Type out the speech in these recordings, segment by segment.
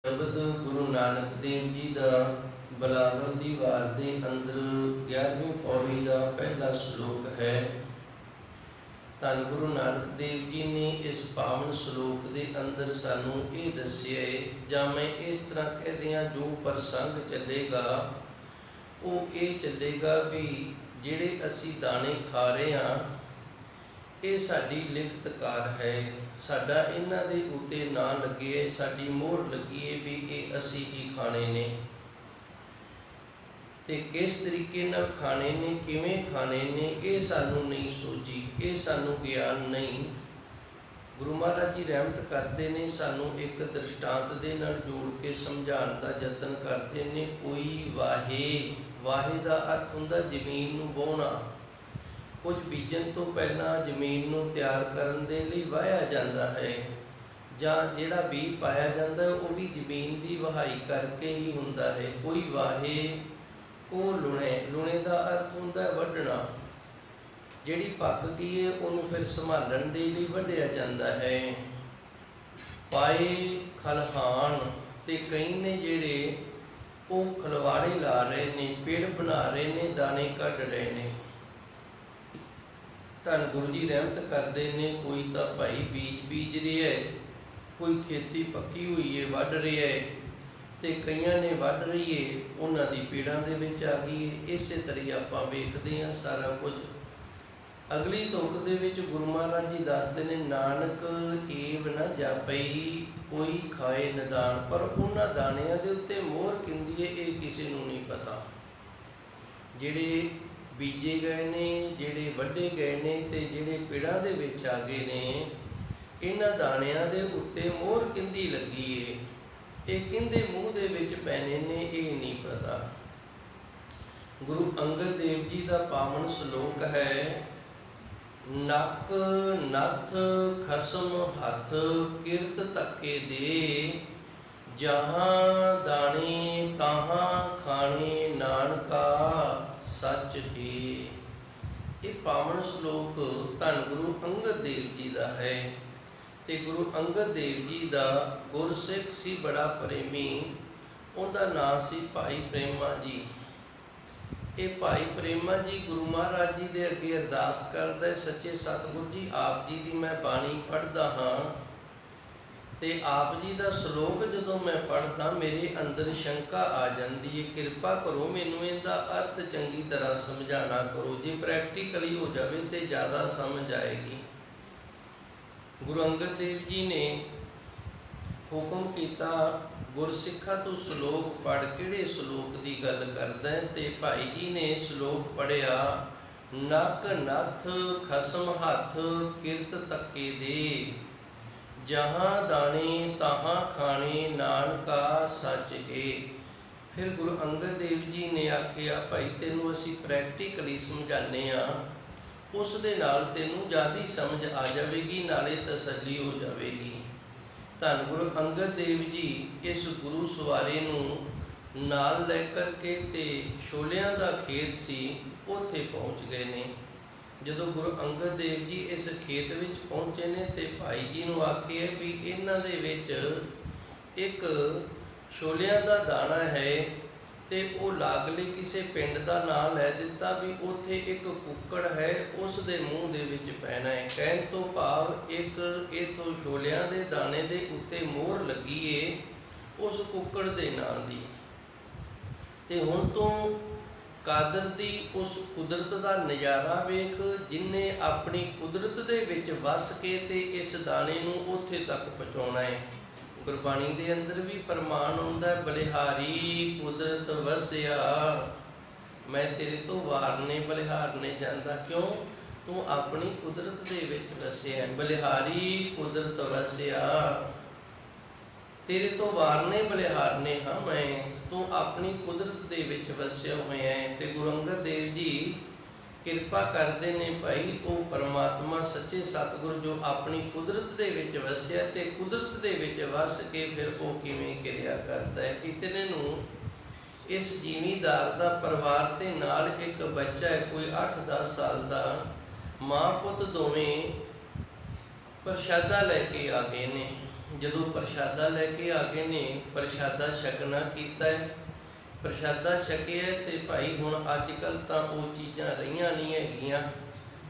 ਸ਼ਬਦ ਗੁਰੂ ਨਾਨਕ ਦੇਵ ਜੀ ਦਾ ਬਿਲਾਵਲ ਦੀ ਵਾਰ ਦੇ ਅੰਦਰ 11ਵੀਂ ਪੌੜੀ ਦਾ ਪਹਿਲਾ ਸ਼ਲੋਕ ਹੈ। ਧੰਨ ਗੁਰੂ ਨਾਨਕ ਦੇਵ ਜੀ ਨੇ ਇਸ ਪਾਵਨ ਸ਼ਲੋਕ ਦੇ ਅੰਦਰ ਸਾਨੂੰ ਇਹ ਦੱਸਿਆ ਹੈ, ਜਾਂ ਮੈਂ ਇਸ ਤਰ੍ਹਾਂ ਕਹਿ ਦਿਆਂ, ਜੋ ਪ੍ਰਸੰਗ ਚੱਲੇਗਾ ਉਹ ਇਹ ਚੱਲੇਗਾ ਵੀ ਜਿਹੜੇ ਅਸੀਂ ਦਾਣੇ ਖਾ ਰਹੇ ਹਾਂ ਇਹ ਸਾਡੀ ਲਿਖਤਕਾਰ ਹੈ। ਸਾਡਾ ਇਹਨਾਂ ਦੇ ਉੱਤੇ ਨਾਂ ਲੱਗੇ, ਸਾਡੀ ਮੋਹਰ ਲੱਗੀ ਹੈ ਵੀ ਇਹ ਅਸੀਂ ਹੀ ਖਾਣੇ ਨੇ, ਤੇ ਕਿਸ ਤਰੀਕੇ ਨਾਲ ਖਾਣੇ ਨੇ, ਕਿਵੇਂ ਖਾਣੇ ਨੇ, ਇਹ ਸਾਨੂੰ ਨਹੀਂ ਸੋਝੀ, ਇਹ ਸਾਨੂੰ ਗਿਆਨ ਨਹੀਂ। ਗੁਰੂ ਮਹਾਰਾਜ ਜੀ ਰਹਿਮਤ ਕਰਦੇ ਨੇ, ਸਾਨੂੰ ਇੱਕ ਦ੍ਰਿਸ਼ਟਾਂਤ ਦੇ ਨਾਲ ਜੋੜ ਕੇ ਸਮਝਾਉਣ ਦਾ ਯਤਨ ਕਰਦੇ ਨੇ। ਕੋਈ ਵਾਹੇ, ਵਾਹੇ ਦਾ ਅਰਥ ਹੁੰਦਾ ਜ਼ਮੀਨ ਨੂੰ ਵਾਹੁਣਾ। ਕੁਝ ਬੀਜਣ ਤੋਂ ਪਹਿਲਾਂ ਜ਼ਮੀਨ ਨੂੰ ਤਿਆਰ ਕਰਨ ਦੇ ਲਈ ਵਾਹਿਆ ਜਾਂਦਾ ਹੈ, ਜਾਂ ਜਿਹੜਾ ਬੀਜ ਪਾਇਆ ਜਾਂਦਾ ਉਹ ਵੀ ਜ਼ਮੀਨ ਦੀ ਵਹਾਈ ਕਰਕੇ ਹੀ ਹੁੰਦਾ ਹੈ। ਕੋਈ ਵਾਹੇ ਕੋ ਲੁਣੇ, ਲੁਣੇ ਦਾ ਅਰਥ ਹੁੰਦਾ ਵੱਢਣਾ। ਜਿਹੜੀ ਪੱਕ ਗਈ ਹੈ ਉਹਨੂੰ ਫਿਰ ਸੰਭਾਲਣ ਦੇ ਲਈ ਵੱਢਿਆ ਜਾਂਦਾ ਹੈ। ਪਾਏ ਖਲਹਾਨ, ਤੇ ਕਈ ਨੇ ਜਿਹੜੇ ਉਹ ਖਲਵਾੜੇ ਲਾ ਰਹੇ ਨੇ, ਪੇੜ ਬਣਾ ਰਹੇ ਨੇ, ਦਾਣੇ ਕੱਢ ਰਹੇ ਨੇ। ਧੰਨ ਗੁਰੂ ਜੀ ਰਹਿਮਤ ਕਰਦੇ ਨੇ, ਕੋਈ ਤਾਂ ਭਾਈ ਬੀਜ ਰਿਹਾ ਹੈ, ਕੋਈ ਖੇਤੀ ਪੱਕੀ ਹੋਈ ਹੈ ਵੱਢ ਰਿਹਾ ਹੈ, ਤੇ ਕਈਆਂ ਨੇ ਵੱਢ ਰਹੀ ਹੈ ਉਹਨਾਂ ਦੀ ਪੇੜਾਂ ਦੇ ਵਿੱਚ ਆ ਗਈ ਹੈ। ਇਸੇ ਤਰ੍ਹਾਂ ਆਪਾਂ ਵੇਖਦੇ ਹਾਂ ਸਾਰਾ ਕੁਝ। ਅਗਲੀ ਤੁਕ ਦੇ ਵਿੱਚ ਗੁਰੂ ਮਹਾਰਾਜ ਜੀ ਦੱਸਦੇ ਨੇ, ਨਾਨਕ ਏਵ ਨਾ ਜਾਪਈ ਕੋਈ ਖਾਏ ਨਿਦਾਨ, ਪਰ ਉਹਨਾਂ ਦਾਣਿਆਂ ਦੇ ਉੱਤੇ ਮੋਹਰ ਕਿੰਦੀ ਹੈ ਇਹ ਕਿਸੇ ਨੂੰ ਨਹੀਂ ਪਤਾ। ਜਿਹੜੇ ਬੀਜੇ ਗਏ ਨੇ, ਜਿਹੜੇ ਵੱਢੇ ਗਏ ਨੇ, ਤੇ ਜਿਹੜੇ ਪੇੜਾਂ ਦੇ ਵਿੱਚ ਆ ਗਏ ਨੇ, ਇਹਨਾਂ ਦਾਣਿਆਂ ਦੇ ਉੱਤੇ ਮੋਹਰ ਕਿੰਦੀ ਲੱਗੀ ਹੈ, ਇਹ ਕਿੰਦੇ ਮੂੰਹ ਦੇ ਵਿੱਚ ਪੈਣੇ ਨੇ ਇਹ ਨਹੀਂ ਪਤਾ। ਗੁਰੂ ਅੰਗਦ ਦੇਵ ਜੀ ਦਾ ਪਾਵਨ ਸ਼ਲੋਕ ਹੈ, ਨੱਕ ਨੱਥ ਖਸਮ ਹੱਥ ਕਿਰਤ ਧੱਕੇ ਦੇ, ਜਹਾਂ ਦਾਣੇ ਤਾਹਾਂ ਖਾਣੇ ਨਾਨਕਾ ਸੱਚ ਹੀ। ਇਹ ਪਾਵਨ ਸ਼ਲੋਕ ਧੰਨ ਗੁਰੂ ਅੰਗਦ ਦੇਵ ਜੀ ਦਾ ਹੈ, ਤੇ ਗੁਰੂ ਅੰਗਦ ਦੇਵ ਜੀ ਦਾ ਗੁਰਸਿੱਖ ਸੀ ਬੜਾ ਪ੍ਰੇਮੀ, ਉਹਦਾ ਨਾਂ ਸੀ ਭਾਈ ਪ੍ਰੇਮਾ ਜੀ। ਇਹ ਭਾਈ ਪ੍ਰੇਮਾ ਜੀ ਗੁਰੂ ਮਹਾਰਾਜ ਜੀ ਦੇ ਅੱਗੇ ਅਰਦਾਸ ਕਰਦਾ, ਸੱਚੇ ਸਤਿਗੁਰੂ ਜੀ ਆਪ ਜੀ ਦੀ ਮੈਂ ਬਾਣੀ ਪੜ੍ਹਦਾ ਹਾਂ, ਤੇ ਆਪ ਜੀ ਦਾ ਸ਼ਲੋਕ ਜਦੋਂ ਮੈਂ ਪੜ੍ਹਦਾ ਮੇਰੇ ਅੰਦਰ ਸ਼ੰਕਾ ਆ ਜਾਂਦੀ ਹੈ। ਕਿਰਪਾ ਕਰੋ ਮੈਨੂੰ ਇਹਦਾ ਅਰਥ ਚੰਗੀ ਤਰ੍ਹਾਂ ਸਮਝਾਣਾ ਕਰੋ, ਜੇ ਪ੍ਰੈਕਟੀਕਲੀ ਹੋ ਜਾਵੇ ਤੇ ਜ਼ਿਆਦਾ ਸਮਝ ਆਏਗੀ। ਗੁਰੂ ਅੰਗਦ ਦੇਵ ਜੀ ਨੇ ਹੁਕਮ ਕੀਤਾ, ਗੁਰਸਿੱਖਾਂ ਤੋਂ ਸ਼ਲੋਕ ਪੜ੍ਹ। ਕਿਹੜੇ ਸ਼ਲੋਕ ਦੀ ਗੱਲ ਕਰਦਾ ਹੈ? ਤੇ ਭਾਈ ਜੀ ਨੇ ਸ਼ਲੋਕ ਪੜ੍ਹਿਆ, ਨੱਕ ਨੱਥ ਖਸਮ ਹੱਥ ਕਿਰਤ ਧੱਕੇ ਦੇ, ਜਹਾਂ ਦਾਣੇ ਤਾਹਾਂ ਖਾਣੇ ਨਾਨਕਾ ਸੱਚ ਏ। ਫਿਰ ਗੁਰੂ ਅੰਗਦ ਦੇਵ ਜੀ ਨੇ ਆਖਿਆ, ਭਾਈ ਤੈਨੂੰ ਅਸੀਂ ਪ੍ਰੈਕਟੀਕਲੀ ਸਮਝਾਉਂਦੇ ਹਾਂ, ਉਸ ਦੇ ਨਾਲ ਤੈਨੂੰ ਜ਼ਿਆਦਾ ਸਮਝ ਆ ਜਾਵੇਗੀ, ਨਾਲੇ ਤਸੱਲੀ ਹੋ ਜਾਵੇਗੀ। ਧੰਨ ਗੁਰੂ ਅੰਗਦ ਦੇਵ ਜੀ ਇਸ ਗੁਰੂ ਸਵਾਰੇ ਨੂੰ ਨਾਲ ਲੈ ਕਰਕੇ ਤੇ ਛੋਲਿਆਂ ਦਾ ਖੇਤ ਸੀ ਉੱਥੇ ਪਹੁੰਚ ਗਏ ਨੇ। ਜਦੋਂ ਗੁਰੂ ਅੰਗਦ ਦੇਵ ਜੀ ਇਸ ਖੇਤ ਵਿੱਚ ਪਹੁੰਚੇ ਨੇ ਤੇ ਭਾਈ ਜੀ ਨੂੰ ਆਖਿਆ ਵੀ ਇਹਨਾਂ ਦੇ ਵਿੱਚ ਇੱਕ ਛੋਲਿਆਂ ਦਾ ਦਾਣਾ ਹੈ, ਤੇ ਉਹ ਲਾਗਲੇ ਕਿਸੇ ਪਿੰਡ ਦਾ ਨਾਂ ਲੈ ਦਿੱਤਾ ਵੀ ਉੱਥੇ ਇੱਕ ਕੁੱਕੜ ਹੈ, ਉਸ ਦੇ ਮੂੰਹ ਦੇ ਵਿੱਚ ਪੈਣਾ ਹੈ। ਕਹਿਣ ਤੋਂ ਭਾਵ ਇੱਕ ਇਹ ਤੋਂ ਛੋਲਿਆਂ ਦੇ ਦਾਣੇ ਦੇ ਉੱਤੇ ਮੋਹਰ ਲੱਗੀ ਏ ਉਸ ਕੁੱਕੜ ਦੇ ਨਾਂ ਦੀ। ਤੇ ਹੁਣ ਤੋਂ ਕਾਦਰ ਦੀ ਉਸ ਕੁਦਰਤ ਦਾ ਨਜ਼ਾਰਾ ਵੇਖ, ਜਿਨਨੇ ਆਪਣੀ ਕੁਦਰਤ ਦੇ ਵਿੱਚ ਵਸ ਕੇ ਤੇ ਇਸ ਦਾਣੇ ਨੂੰ ਉੱਥੇ ਤੱਕ ਪਹੁੰਚਾਉਣਾ ਹੈ। ਗੁਰਬਾਣੀ ਦੇ ਅੰਦਰ ਵੀ ਫਰਮਾਨ ਆਉਂਦਾ, ਬਲਿਹਾਰੀ ਕੁਦਰਤ ਵਸਿਆ, ਮੈਂ ਤੇਰੇ ਤੋਂ ਵਾਰਨੇ ਬਲਿਹਾਰਨੇ ਜਾਂਦਾ। ਕਿਉਂ? ਤੂੰ ਆਪਣੀ ਕੁਦਰਤ ਦੇ ਵਿੱਚ ਵਸਿਆ। ਬਲਿਹਾਰੀ ਕੁਦਰਤ ਵਸਿਆ, ਤੇਰੇ ਤੋਂ ਵਾਰਨੇ ਬਲਿਹਾਰਨੇ ਹਾਂ ਮੈਂ, ਤੂੰ ਆਪਣੀ ਕੁਦਰਤ ਦੇ ਵਿੱਚ ਵਸਿਆ ਹੋਇਆ ਹੈ। ਤੇ ਗੁਰੂ ਅੰਗਦ ਦੇਵ ਜੀ ਕਿਰਪਾ ਕਰਦੇ ਨੇ, ਭਾਈ ਉਹ ਪਰਮਾਤਮਾ ਸੱਚੇ ਸਤਿਗੁਰੂ ਜੋ ਆਪਣੀ ਕੁਦਰਤ ਦੇ ਵਿੱਚ ਵਸਿਆ, ਤੇ ਕੁਦਰਤ ਦੇ ਵਿੱਚ ਵਸ ਕੇ ਫਿਰ ਉਹ ਕਿਵੇਂ ਕਿਰਿਆ ਕਰਦਾ ਹੈ। ਇਤਨੇ ਨੂੰ ਇਸ ਜ਼ਿਮੀਂਦਾਰ ਦਾ ਪਰਿਵਾਰ ਤੇ ਨਾਲ ਇੱਕ ਬੱਚਾ ਹੈ, ਕੋਈ 8-10 ਸਾਲ ਦਾ। ਮਾਂ ਪੁੱਤ ਦੋਵੇਂ ਪ੍ਰਸ਼ਾਦਾ ਲੈ ਕੇ ਆ ਗਏ ਨੇ। ਜਦੋਂ ਪ੍ਰਸ਼ਾਦਾ ਲੈ ਕੇ ਆ ਗਏ ਨੇ, ਪ੍ਰਸ਼ਾਦਾ ਛਕਣਾ ਕੀਤਾ ਹੈ, ਪ੍ਰਸ਼ਾਦਾ ਛਕਿਆ ਤੇ ਭਾਈ ਹੁਣ ਅੱਜ ਕੱਲ੍ਹ ਤਾਂ ਉਹ ਚੀਜ਼ਾਂ ਰਹੀਆਂ ਨਹੀਂ ਹੈਗੀਆਂ,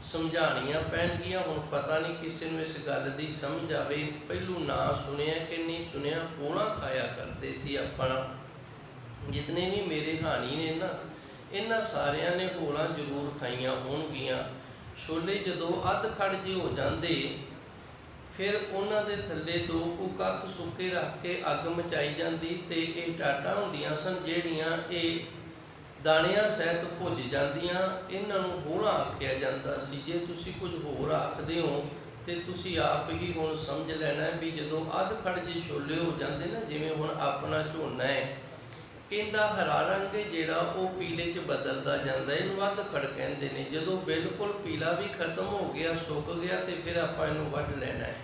ਸਮਝਾਉਣੀਆਂ ਪੈਣਗੀਆਂ। ਹੁਣ ਪਤਾ ਨਹੀਂ ਕਿਸੇ ਨੂੰ ਇਸ ਗੱਲ ਦੀ ਸਮਝ ਆਵੇ। ਪਹਿਲੂ ਨਾ ਸੁਣਿਆ ਕਿ ਨਹੀਂ ਸੁਣਿਆ, ਹੋਲਾ ਖਾਇਆ ਕਰਦੇ ਸੀ ਆਪਣਾ। ਜਿਤਨੇ ਵੀ ਮੇਰੇ ਹਾਣੀ ਨੇ ਨਾ, ਇਹਨਾਂ ਸਾਰਿਆਂ ਨੇ ਹੋਲਾਂ ਜ਼ਰੂਰ ਖਾਈਆਂ ਹੋਣਗੀਆਂ। ਛੋਲੇ ਜਦੋਂ ਅੱਧ ਖੜ ਜੇ ਹੋ ਜਾਂਦੇ, ਫਿਰ ਉਹਨਾਂ ਦੇ ਥੱਲੇ 2 ਕੁ ਕੱਖ ਸੁੱਕੇ ਰੱਖ ਕੇ ਅੱਗ ਮਚਾਈ ਜਾਂਦੀ ਤੇ ਇਹ ਟਾਟਾਂ ਹੁੰਦੀਆਂ ਸਨ ਜਿਹੜੀਆਂ ਇਹ ਦਾਣਿਆਂ ਸਹਿਤ ਭੁੱਜ ਜਾਂਦੀਆਂ। ਇਹਨਾਂ ਨੂੰ ਹੋਲਾ ਆਖਿਆ ਜਾਂਦਾ ਸੀ। ਜੇ ਤੁਸੀਂ ਕੁਝ ਹੋਰ ਆਖਦੇ ਹੋ ਤੇ ਤੁਸੀਂ ਆਪ ਹੀ ਹੁਣ ਸਮਝ ਲੈਣਾ ਵੀ ਜਦੋਂ ਅੱਧ ਖੜ ਜੇ ਛੋਲੇ ਹੋ ਜਾਂਦੇ ਨਾ, ਜਿਵੇਂ ਹੁਣ ਆਪਣਾ ਝੋਨਾ ਹੈ, ਇਹਦਾ ਹਰਾ ਰੰਗ ਜਿਹੜਾ ਉਹ ਪੀਲੇ 'ਚ ਬਦਲਦਾ ਜਾਂਦਾ, ਇਹਨੂੰ ਅੱਧ ਖੜ ਕਹਿੰਦੇ ਨੇ। ਜਦੋਂ ਬਿਲਕੁਲ ਪੀਲਾ ਵੀ ਖਤਮ ਹੋ ਗਿਆ, ਸੁੱਕ ਗਿਆ, ਤੇ ਫਿਰ ਆਪਾਂ ਇਹਨੂੰ ਵੱਢ ਲੈਣਾ ਹੈ।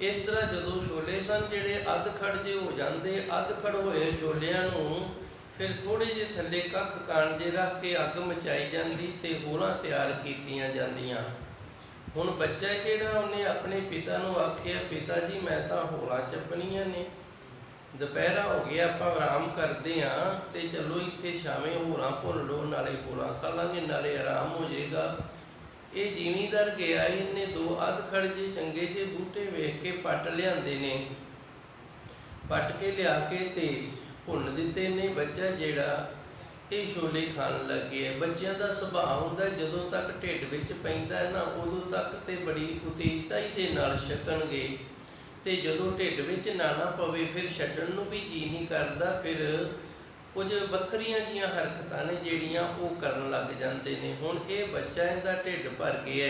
ਇਸ ਤਰ੍ਹਾਂ ਜਦੋਂ ਛੋਲੇ ਸਨ ਜਿਹੜੇ ਅੱਧ ਖੜ ਜੇ ਹੋ ਜਾਂਦੇ, ਅੱਧ ਖੜ ਹੋਏ ਛੋਲਿਆਂ ਨੂੰ ਫਿਰ ਥੋੜ੍ਹੇ ਜਿਹੇ ਥੱਲੇ ਕੱਖ ਕਾਂਜੇ ਰੱਖ ਕੇ ਅੱਗ ਮਚਾਈ ਜਾਂਦੀ ਤੇ ਹੋਲਾਂ ਤਿਆਰ ਕੀਤੀਆਂ ਜਾਂਦੀਆਂ। ਹੁਣ ਬੱਚਾ ਜਿਹੜਾ, ਉਹਨੇ ਆਪਣੇ ਪਿਤਾ ਨੂੰ ਆਖਿਆ, ਪਿਤਾ ਜੀ ਮੈਂ ਤਾਂ ਹੋਲਾਂ ਚੱਪਣੀਆਂ ਨੇ, ਦੁਪਹਿਰਾ ਹੋ ਗਿਆ, ਆਪਾਂ ਆਰਾਮ ਕਰਦੇ ਹਾਂ, ਤੇ ਚਲੋ ਇੱਥੇ ਛਾਵੇਂ ਹੋਰਾਂ ਭੁੰਨ ਲਓ, ਨਾਲੇ ਹੋਲਾਂ ਖਾ ਲਾਂਗੇ, ਨਾਲੇ ਆਰਾਮ ਹੋ ਜਾਏਗਾ। ਇਹ ਜ਼ਿਮੀਂਦਾਰ ਗਿਆ, ਇਹਨੇ 2 ਅੱਧ ਖੜ ਜੇ ਚੰਗੇ ਜਿਹੇ ਬੂਟੇ ਵੇਖ ਕੇ ਪੱਟ ਲਿਆਂਦੇ ਨੇ, ਪੱਟ ਕੇ ਲਿਆ ਕੇ ਤੇ ਭੁੰਨ ਦਿੱਤੇ ਨੇ। ਬੱਚਾ ਜਿਹੜਾ ਇਹ ਛੋਲੇ ਖਾਣ ਲੱਗ ਗਿਆ। ਬੱਚਿਆਂ ਦਾ ਸੁਭਾਅ ਹੁੰਦਾ, ਜਦੋਂ ਤੱਕ ਢਿੱਡ ਵਿੱਚ ਪੈਂਦਾ ਹੈ ਨਾ, ਉਦੋਂ ਤੱਕ ਤੇ ਬੜੀ ਉਤੇਜਤਾਈ ਦੇ ਨਾਲ ਛਕਣਗੇ, ਤੇ ਜਦੋਂ ਢਿੱਡ ਵਿੱਚ ਨਾ ਪਵੇ ਫਿਰ ਛੱਡਣ ਨੂੰ ਵੀ ਜੀਅ ਨਹੀਂ ਕਰਦਾ। ਫਿਰ ਕੁਝ ਵੱਖਰੀਆਂ ਜੀਆਂ ਹਰਕਤਾਂ ਨੇ ਜਿਹੜੀਆਂ ਉਹ ਕਰਨ ਲੱਗ ਜਾਂਦੇ ਨੇ। ਹੁਣ ਇਹ ਬੱਚਾ, ਇਹਦਾ ਢਿੱਡ ਭਰ ਗਿਆ,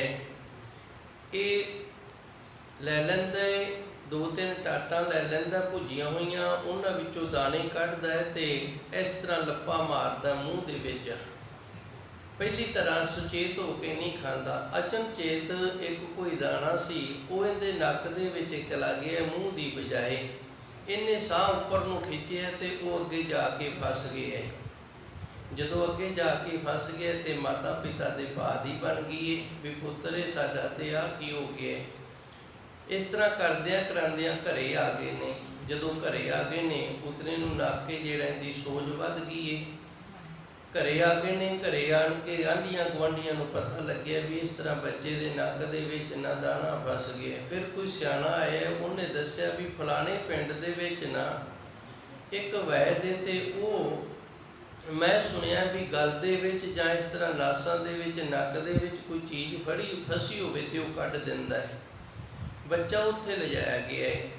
ਇਹ ਲੈ ਲੈਂਦਾ 2-3 ਟਾਟਾਂ ਲੈ ਲੈਂਦਾ ਭੁੱਜੀਆਂ ਹੋਈਆਂ, ਉਹਨਾਂ ਵਿੱਚੋਂ ਦਾਣੇ ਕੱਢਦਾ ਹੈ ਤੇ ਇਸ ਤਰ੍ਹਾਂ ਲੱਪਾ ਮਾਰਦਾ ਮੂੰਹ ਦੇ ਵਿੱਚ। ਪਹਿਲੀ ਤਰ੍ਹਾਂ ਸੁਚੇਤ ਹੋ ਕੇ ਨਹੀਂ ਖਾਂਦਾ। ਅਚਨਚੇਤ ਇੱਕ ਕੋਈ ਦਾਣਾ ਸੀ, ਉਹ ਇਹਦੇ ਨੱਕ ਦੇ ਵਿੱਚ ਚਲਾ ਗਿਆ ਮੂੰਹ ਦੀ ਬਜਾਏ। ਇਹਨੇ ਸਾਹ ਉੱਪਰ ਨੂੰ ਖਿੱਚਿਆ ਤੇ ਉਹ ਅੱਗੇ ਜਾ ਕੇ ਫਸ ਗਿਆ। ਜਦੋਂ ਅੱਗੇ ਜਾ ਕੇ ਫਸ ਗਿਆ ਤੇ ਮਾਤਾ ਪਿਤਾ ਦੇ ਬਾਦ ਹੀ ਬਣ ਗਈ ਵੀ ਪੁੱਤਰੇ ਸਾਡਾ ਤੇ ਆ ਕੀ ਹੋ ਗਿਆ। ਇਸ ਤਰ੍ਹਾਂ ਕਰਦਿਆਂ ਕਰਾਂਦਿਆਂ ਘਰੇ ਆ ਗਏ ਨੇ। ਜਦੋਂ ਘਰੇ ਆ ਗਏ ਨੇ, ਪੁੱਤਰੇ ਨੂੰ ਨੱਕ ਕੇ ਜਿਹੜਾ ਇਹਦੀ ਸੋਝ ਵੱਧ ਗਈ ਏ। ਘਰੇ ਆ ਗਏ ਨੇ, ਘਰੇ ਆਣ ਕੇ ਆਂਢੀਆਂ ਗੁਆਂਢੀਆਂ ਨੂੰ ਪਤਾ ਲੱਗਿਆ ਵੀ ਇਸ ਤਰ੍ਹਾਂ ਬੱਚੇ ਦੇ ਨੱਕ ਦੇ ਵਿੱਚ ਨਾ ਦਾਣਾ ਫਸ ਗਿਆ। ਫਿਰ ਕੋਈ ਸਿਆਣਾ ਆਇਆ, ਉਹਨੇ ਦੱਸਿਆ ਵੀ ਫਲਾਣੇ ਪਿੰਡ ਦੇ ਵਿੱਚ ਨਾ ਇੱਕ ਵੈਦ ਏ ਤੇ ਉਹ ਮੈਂ ਸੁਣਿਆ ਵੀ ਗਲ ਦੇ ਵਿੱਚ ਜਾਂ ਇਸ ਤਰ੍ਹਾਂ ਨਾਸਾਂ ਦੇ ਵਿੱਚ, ਨੱਕ ਦੇ ਵਿੱਚ ਕੋਈ ਚੀਜ਼ ਫਸੀ ਹੋਵੇ ਤੇ ਉਹ ਕੱਢ ਦਿੰਦਾ ਹੈ। ਬੱਚਾ ਉੱਥੇ ਲਿਜਾਇਆ ਗਿਆ ਹੈ।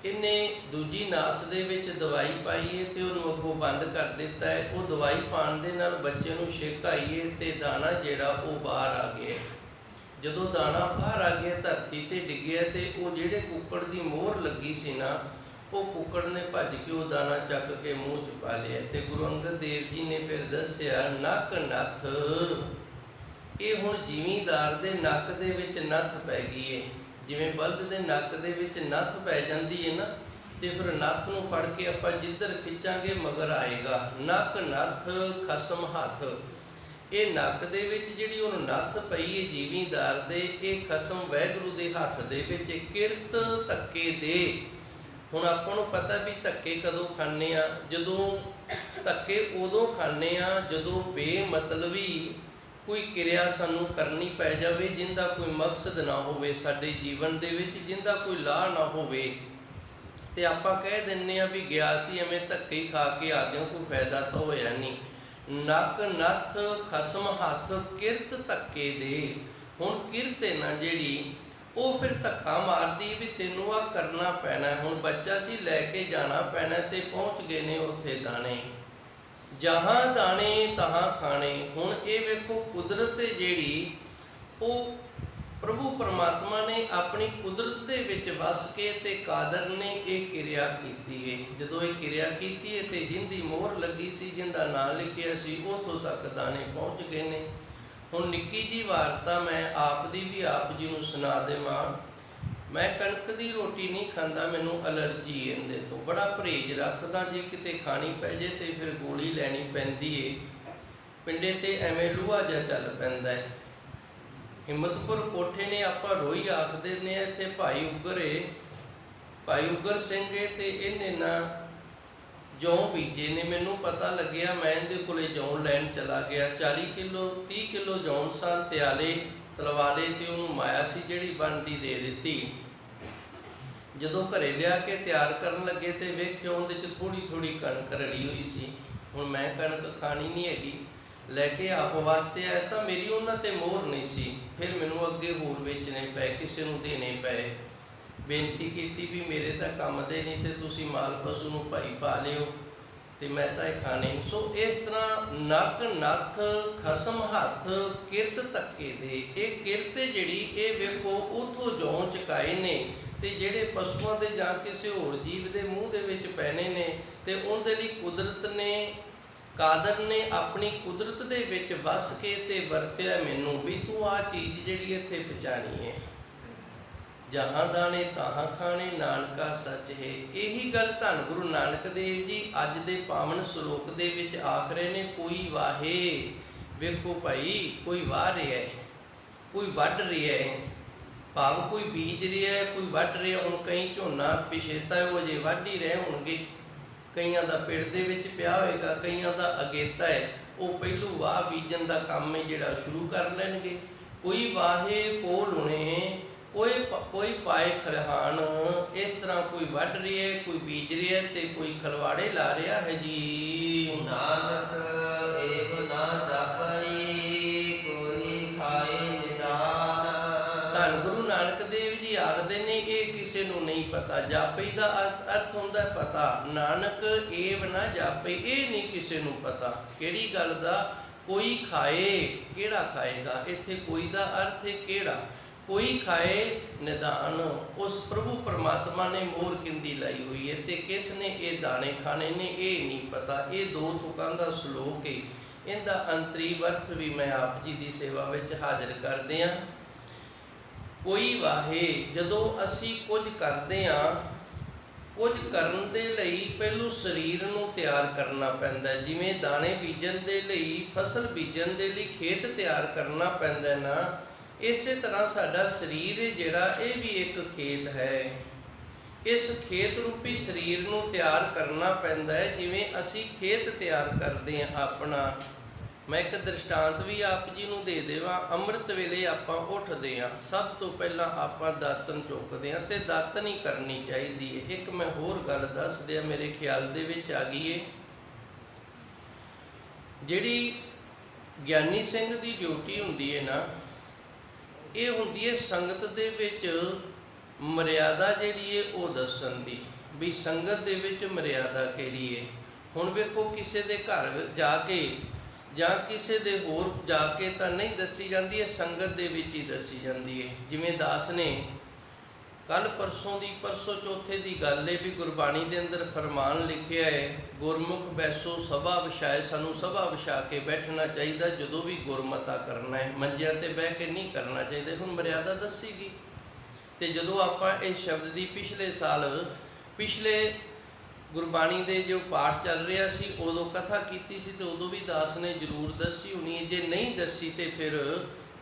ਇਹਨੇ ਦੂਜੀ ਨਾਸ ਦੇ ਵਿੱਚ ਦਵਾਈ ਪਾਈ ਹੈ ਤੇ ਉਹਨੂੰ ਅੱਗੋਂ ਬੰਦ ਕਰ ਦਿੱਤਾ ਹੈ। ਉਹ ਦਵਾਈ ਪਾਉਣ ਦੇ ਨਾਲ ਬੱਚੇ ਨੂੰ ਛਿੱਕ ਆਈ ਹੈ ਤੇ ਦਾਣਾ ਜਿਹੜਾ ਉਹ ਬਾਹਰ ਆ ਗਿਆ। ਜਦੋਂ ਦਾਣਾ ਬਾਹਰ ਆ ਗਿਆ, ਧਰਤੀ ਤੇ ਡਿੱਗਿਆ ਤੇ ਉਹ ਜਿਹੜੇ ਕੁੱਕੜ ਦੀ ਮੋਹਰ ਲੱਗੀ ਸੀ ਨਾ, ਉਹ ਕੁੱਕੜ ਨੇ ਭੱਜ ਕੇ ਉਹ ਦਾਣਾ ਚੱਕ ਕੇ ਮੂੰਹ 'ਚ ਪਾ ਲਿਆ। ਤੇ ਗੁਰੂ ਅੰਗਦ ਦੇਵ ਜੀ ਨੇ ਫਿਰ ਦੱਸਿਆ, ਨੱਕ ਨੱਥ। ਇਹ ਹੁਣ ਜ਼ਿਮੀਂਦਾਰ ਦੇ ਨੱਕ ਦੇ ਵਿੱਚ ਨੱਥ ਪੈ ਗਈ ਹੈ। ਜਿਵੇਂ ਬਲਦ ਦੇ ਨੱਕ ਦੇ ਵਿੱਚ ਨੱਥ ਪੈ ਜਾਂਦੀ ਹੈ ਨਾ, ਤੇ ਫਿਰ ਨੱਥ ਨੂੰ ਫੜ ਕੇ ਆਪਾਂ ਜਿੱਧਰ ਖਿੱਚਾਂਗੇ ਮਗਰ ਆਏਗਾ। ਨੱਕ ਨੱਥ ਖਸਮ ਹੱਥ। ਇਹ ਨੱਕ ਦੇ ਵਿੱਚ ਜਿਹੜੀ ਉਹਨੂੰ ਨੱਥ ਪਈ ਹੈ ਜ਼ਿਮੀਂਦਾਰ ਦੇ, ਇਹ ਖਸਮ ਵਾਹਿਗੁਰੂ ਦੇ ਹੱਥ ਦੇ ਵਿੱਚ ਕਿਰਤ ਧੱਕੇ ਦੇ। ਹੁਣ ਆਪਾਂ ਨੂੰ ਪਤਾ ਵੀ ਧੱਕੇ ਕਦੋਂ ਖਾਂਦੇ ਆ, ਜਦੋਂ ਧੱਕੇ ਉਦੋਂ ਖਾਂਦੇ ਆ ਜਦੋਂ ਬੇਮਤਲਬੀ ਕੋਈ ਕਿਰਿਆ ਸਾਨੂੰ ਕਰਨੀ ਪੈ ਜਾਵੇ, ਜਿਹਦਾ ਕੋਈ ਮਕਸਦ ਨਾ ਹੋਵੇ ਸਾਡੇ ਜੀਵਨ ਦੇ ਵਿੱਚ, ਜਿਹਦਾ ਕੋਈ ਲਾਹ ਨਾ ਹੋਵੇ, ਤੇ ਆਪਾਂ ਕਹਿ ਦਿੰਦੇ ਆ ਵੀ ਗਿਆ ਸੀ ਐਵੇਂ ਧੱਕੇ ਹੀ ਖਾ ਕੇ ਆ ਗਏ, ਕੋਈ ਫਾਇਦਾ ਤਾਂ ਹੋਇਆ ਨਹੀਂ। ਨੱਕ ਨੱਥ ਖਸਮ ਹੱਥ ਕਿਰਤ ਧੱਕੇ ਦੇ। ਹੁਣ ਕਿਰਤ ਹੈ ਨਾ ਜਿਹੜੀ, ਉਹ ਫਿਰ ਧੱਕਾ ਮਾਰਦੀ ਵੀ ਤੈਨੂੰ ਆ ਕਰਨਾ ਪੈਣਾ। ਹੁਣ ਬੱਚਾ ਸੀ, ਲੈ ਕੇ ਜਾਣਾ ਪੈਣਾ, ਤੇ ਪਹੁੰਚ ਗਏ ਨੇ ਉੱਥੇ ਦਾਣੇ। ਜਹਾਂ ਦਾਣੇ ਤਹਾਂ ਖਾਣੇ। ਹੁਣ ਇਹ ਵੇਖੋ, ਕੁਦਰਤ ਜਿਹੜੀ ਉਹ ਪ੍ਰਭੂ ਪਰਮਾਤਮਾ ਨੇ ਆਪਣੀ ਕੁਦਰਤ ਦੇ ਵਿੱਚ ਵਸ ਕੇ ਤੇ ਕਾਦਰ ਨੇ ਇਹ ਕਿਰਿਆ ਕੀਤੀ ਹੈ। ਜਦੋਂ ਇਹ ਕਿਰਿਆ ਕੀਤੀ ਹੈ ਤੇ ਜਿੰਦੀ ਮੋਹਰ ਲੱਗੀ ਸੀ, ਜਿੰਦਾ ਨਾਂ ਲਿਖਿਆ ਸੀ, ਉੱਥੋਂ ਤੱਕ ਦਾਣੇ ਪਹੁੰਚ ਗਏ ਨੇ। ਹੁਣ ਨਿੱਕੀ ਜੀ ਵਾਰਤਾ ਮੈਂ ਆਪ ਦੀ ਵੀ ਆਪ ਜੀ ਨੂੰ ਸੁਣਾ ਦੇਵਾਂ। ਮੈਂ ਕਣਕ ਦੀ ਰੋਟੀ ਨਹੀਂ ਖਾਂਦਾ, ਮੈਨੂੰ ਅਲਰਜੀ ਇਹਦੇ ਤੋਂ, ਬੜਾ ਪਰਹੇਜ਼ ਰੱਖਦਾ। ਜੇ ਕਿਤੇ ਖਾਣੀ ਪੈ ਜੇ ਤੇ ਫਿਰ ਗੋਲੀ ਲੈਣੀ ਪੈਂਦੀ ਏ। ਪਿੰਡੇ ਤੇ ਐਵੇਂ ਲੂਹਾ ਜਿਹਾ ਚੱਲ ਪੈਂਦਾ ਹੈ। ਹਿੰਮਤਪੁਰ ਕੋਠੇ ਨੇ ਆਪਾਂ ਰੋਈ ਆਖਦੇ ਨੇ, ਇੱਥੇ ਭਾਈ ਉਗਰੇ भाई उगर सिंह है तो इन्हें ना जौ बीजे ने। मैनू पता लग्या, मैं इहदे कोले जौ लैन चला गया। 40 किलो 30 किलो जौन सन त्याले तलवाले ते उहनूं माया सी जिहड़ी बनदी दे दित्ती। जदों घरे लिया के तैयार करन लगे तो वेख्या उहदे च थोड़ी थोड़ी कणक रली हुई सी। हुण मैं कणक खानी नहीं हैगी, लैके आप वास्ते ऐसा मेरी उन्हां ते मोहर नहीं सी। फिर मैनू अगे होर वेचने पे, किसी नूं देने पे। बेनती की भी मेरे तो काम दे नहीं तो तुसी माल पशु नूं भाई पा लिओ ते मैं तो खाने। सो इस तरह नक नथ खसम हथ किरत धक्के दे। ये किरत जिहड़ी ये वेखो उथों जौ चुकाए ने ते जिहड़े पशुओं के जां किसी होर जीव के मूँह दे विच पैने ने ते उहदे लई कुदरत ने कादर ने अपनी कुदरत दे विच वस के ते वरत्या मैनू भी तू आ चीज़ जिहड़ी इत्थे पहुँचानी है। जहाँ दाने तहाँ खाने नानका सच है। यही गल धन गुरु नानक देव जी अज दे पावन श्लोक दे विच आख रहे ने। कोई वाहे, वेखो भाई कोई वाह रहा है, कोई वढ़ रहा है, भाव कोई बीज रहा है, कोई वढ़ रहा है। हुण कई झोना पिछेता है, वो अजे वढ़ ही रहे होणगे। कईयां दा पिंड दे विच पिया होएगा, कईयां दा अगेता है, वो पहलू वाह बीजन दा काम है जिहड़ा शुरू कर लैणगे। कोई वाहे को लुणे, कोई पाए खलिहान। इस तरह कोई वढ़ रहा है, कोई बीज रहा है ते कोई खलवाड़े ला रहा है जी। नानक एक ना जापई कोई खाए निदान। धन गुरु नानक देव जी आखदे ने ये किसी नूं नहीं पता। जापई दा अर्थ हुंदा पता। नानक एव ना जापई, ये नहीं किसी नूं पता। किहड़ी गल दा? कोई खाए, किहड़ा खाएगा? इत्थे कोई दा अर्थ है किहड़ा। कोई खाए निदान, उस प्रभु परमात्मा ने मोहर किंदी लाई हुई है ते किसने ये दाने खाने ने ये नहीं पता। ये दो तुकां दा श्लोक है। इहदा अंतरी अर्थ भी मैं आप जी की सेवा में हाजिर कर दियां। कोई वाहे, जदों असी कुछ करते हैं, कुछ करन दे लई पहलू शरीर नूं तैयार करना पैंदा है। जिवें दाने बीजन दे लई, फसल बीजन दे लई खेत तैयार करना पैंदा है ना, इस तरह साडा शरीर जिहड़ा ये भी एक खेत है। इस खेत रूपी शरीर नूं तैयार करना पैंदा है जिवें असी खेत तैयार करते हैं अपना। मैं एक दृष्टांत भी आप जी नूं दे देवां। अमृत वेले आपां उठदे हां, सब तो पहलां आपां दातन चुकदे हां ते दातन ही करनी चाहिदी है। एक मैं होर गल दस दिया, मेरे ख्याल दे विच आ गई है। जिहड़ी ज्ञानी सिंह दी ड्यूटी हुंदी है ना, ये हुंदी है संगत दे विच मर्यादा जिहड़ी है वो दस्सण दी, भी संगत दे विच मर्यादा किहड़ी है। हुण वेखो किसी दे घर जाके जां किसी दे होर जाके तां नहीं दसी जाती है, संगत दे विच ही दसी जाती है। जिवें दास ने कल परसों चौथे की गल है भी गुरबाणी के अंदर फरमान लिखिया है, गुरमुख बैसो सभा विछाए। सानू सभा विछा के बैठना चाहिए जदों भी गुरमता करना है, मंजिया ते बह के नहीं करना चाहिए। हुण मर्यादा दसीगी तो जदों आपां इस शब्द की पिछले साल पिछले गुरबाणी के जो पाठ चल रहा सी उदों कथा कीती सी तो उदों भी दास ने जरूर दसी होनी है। जे नहीं दसी तो फिर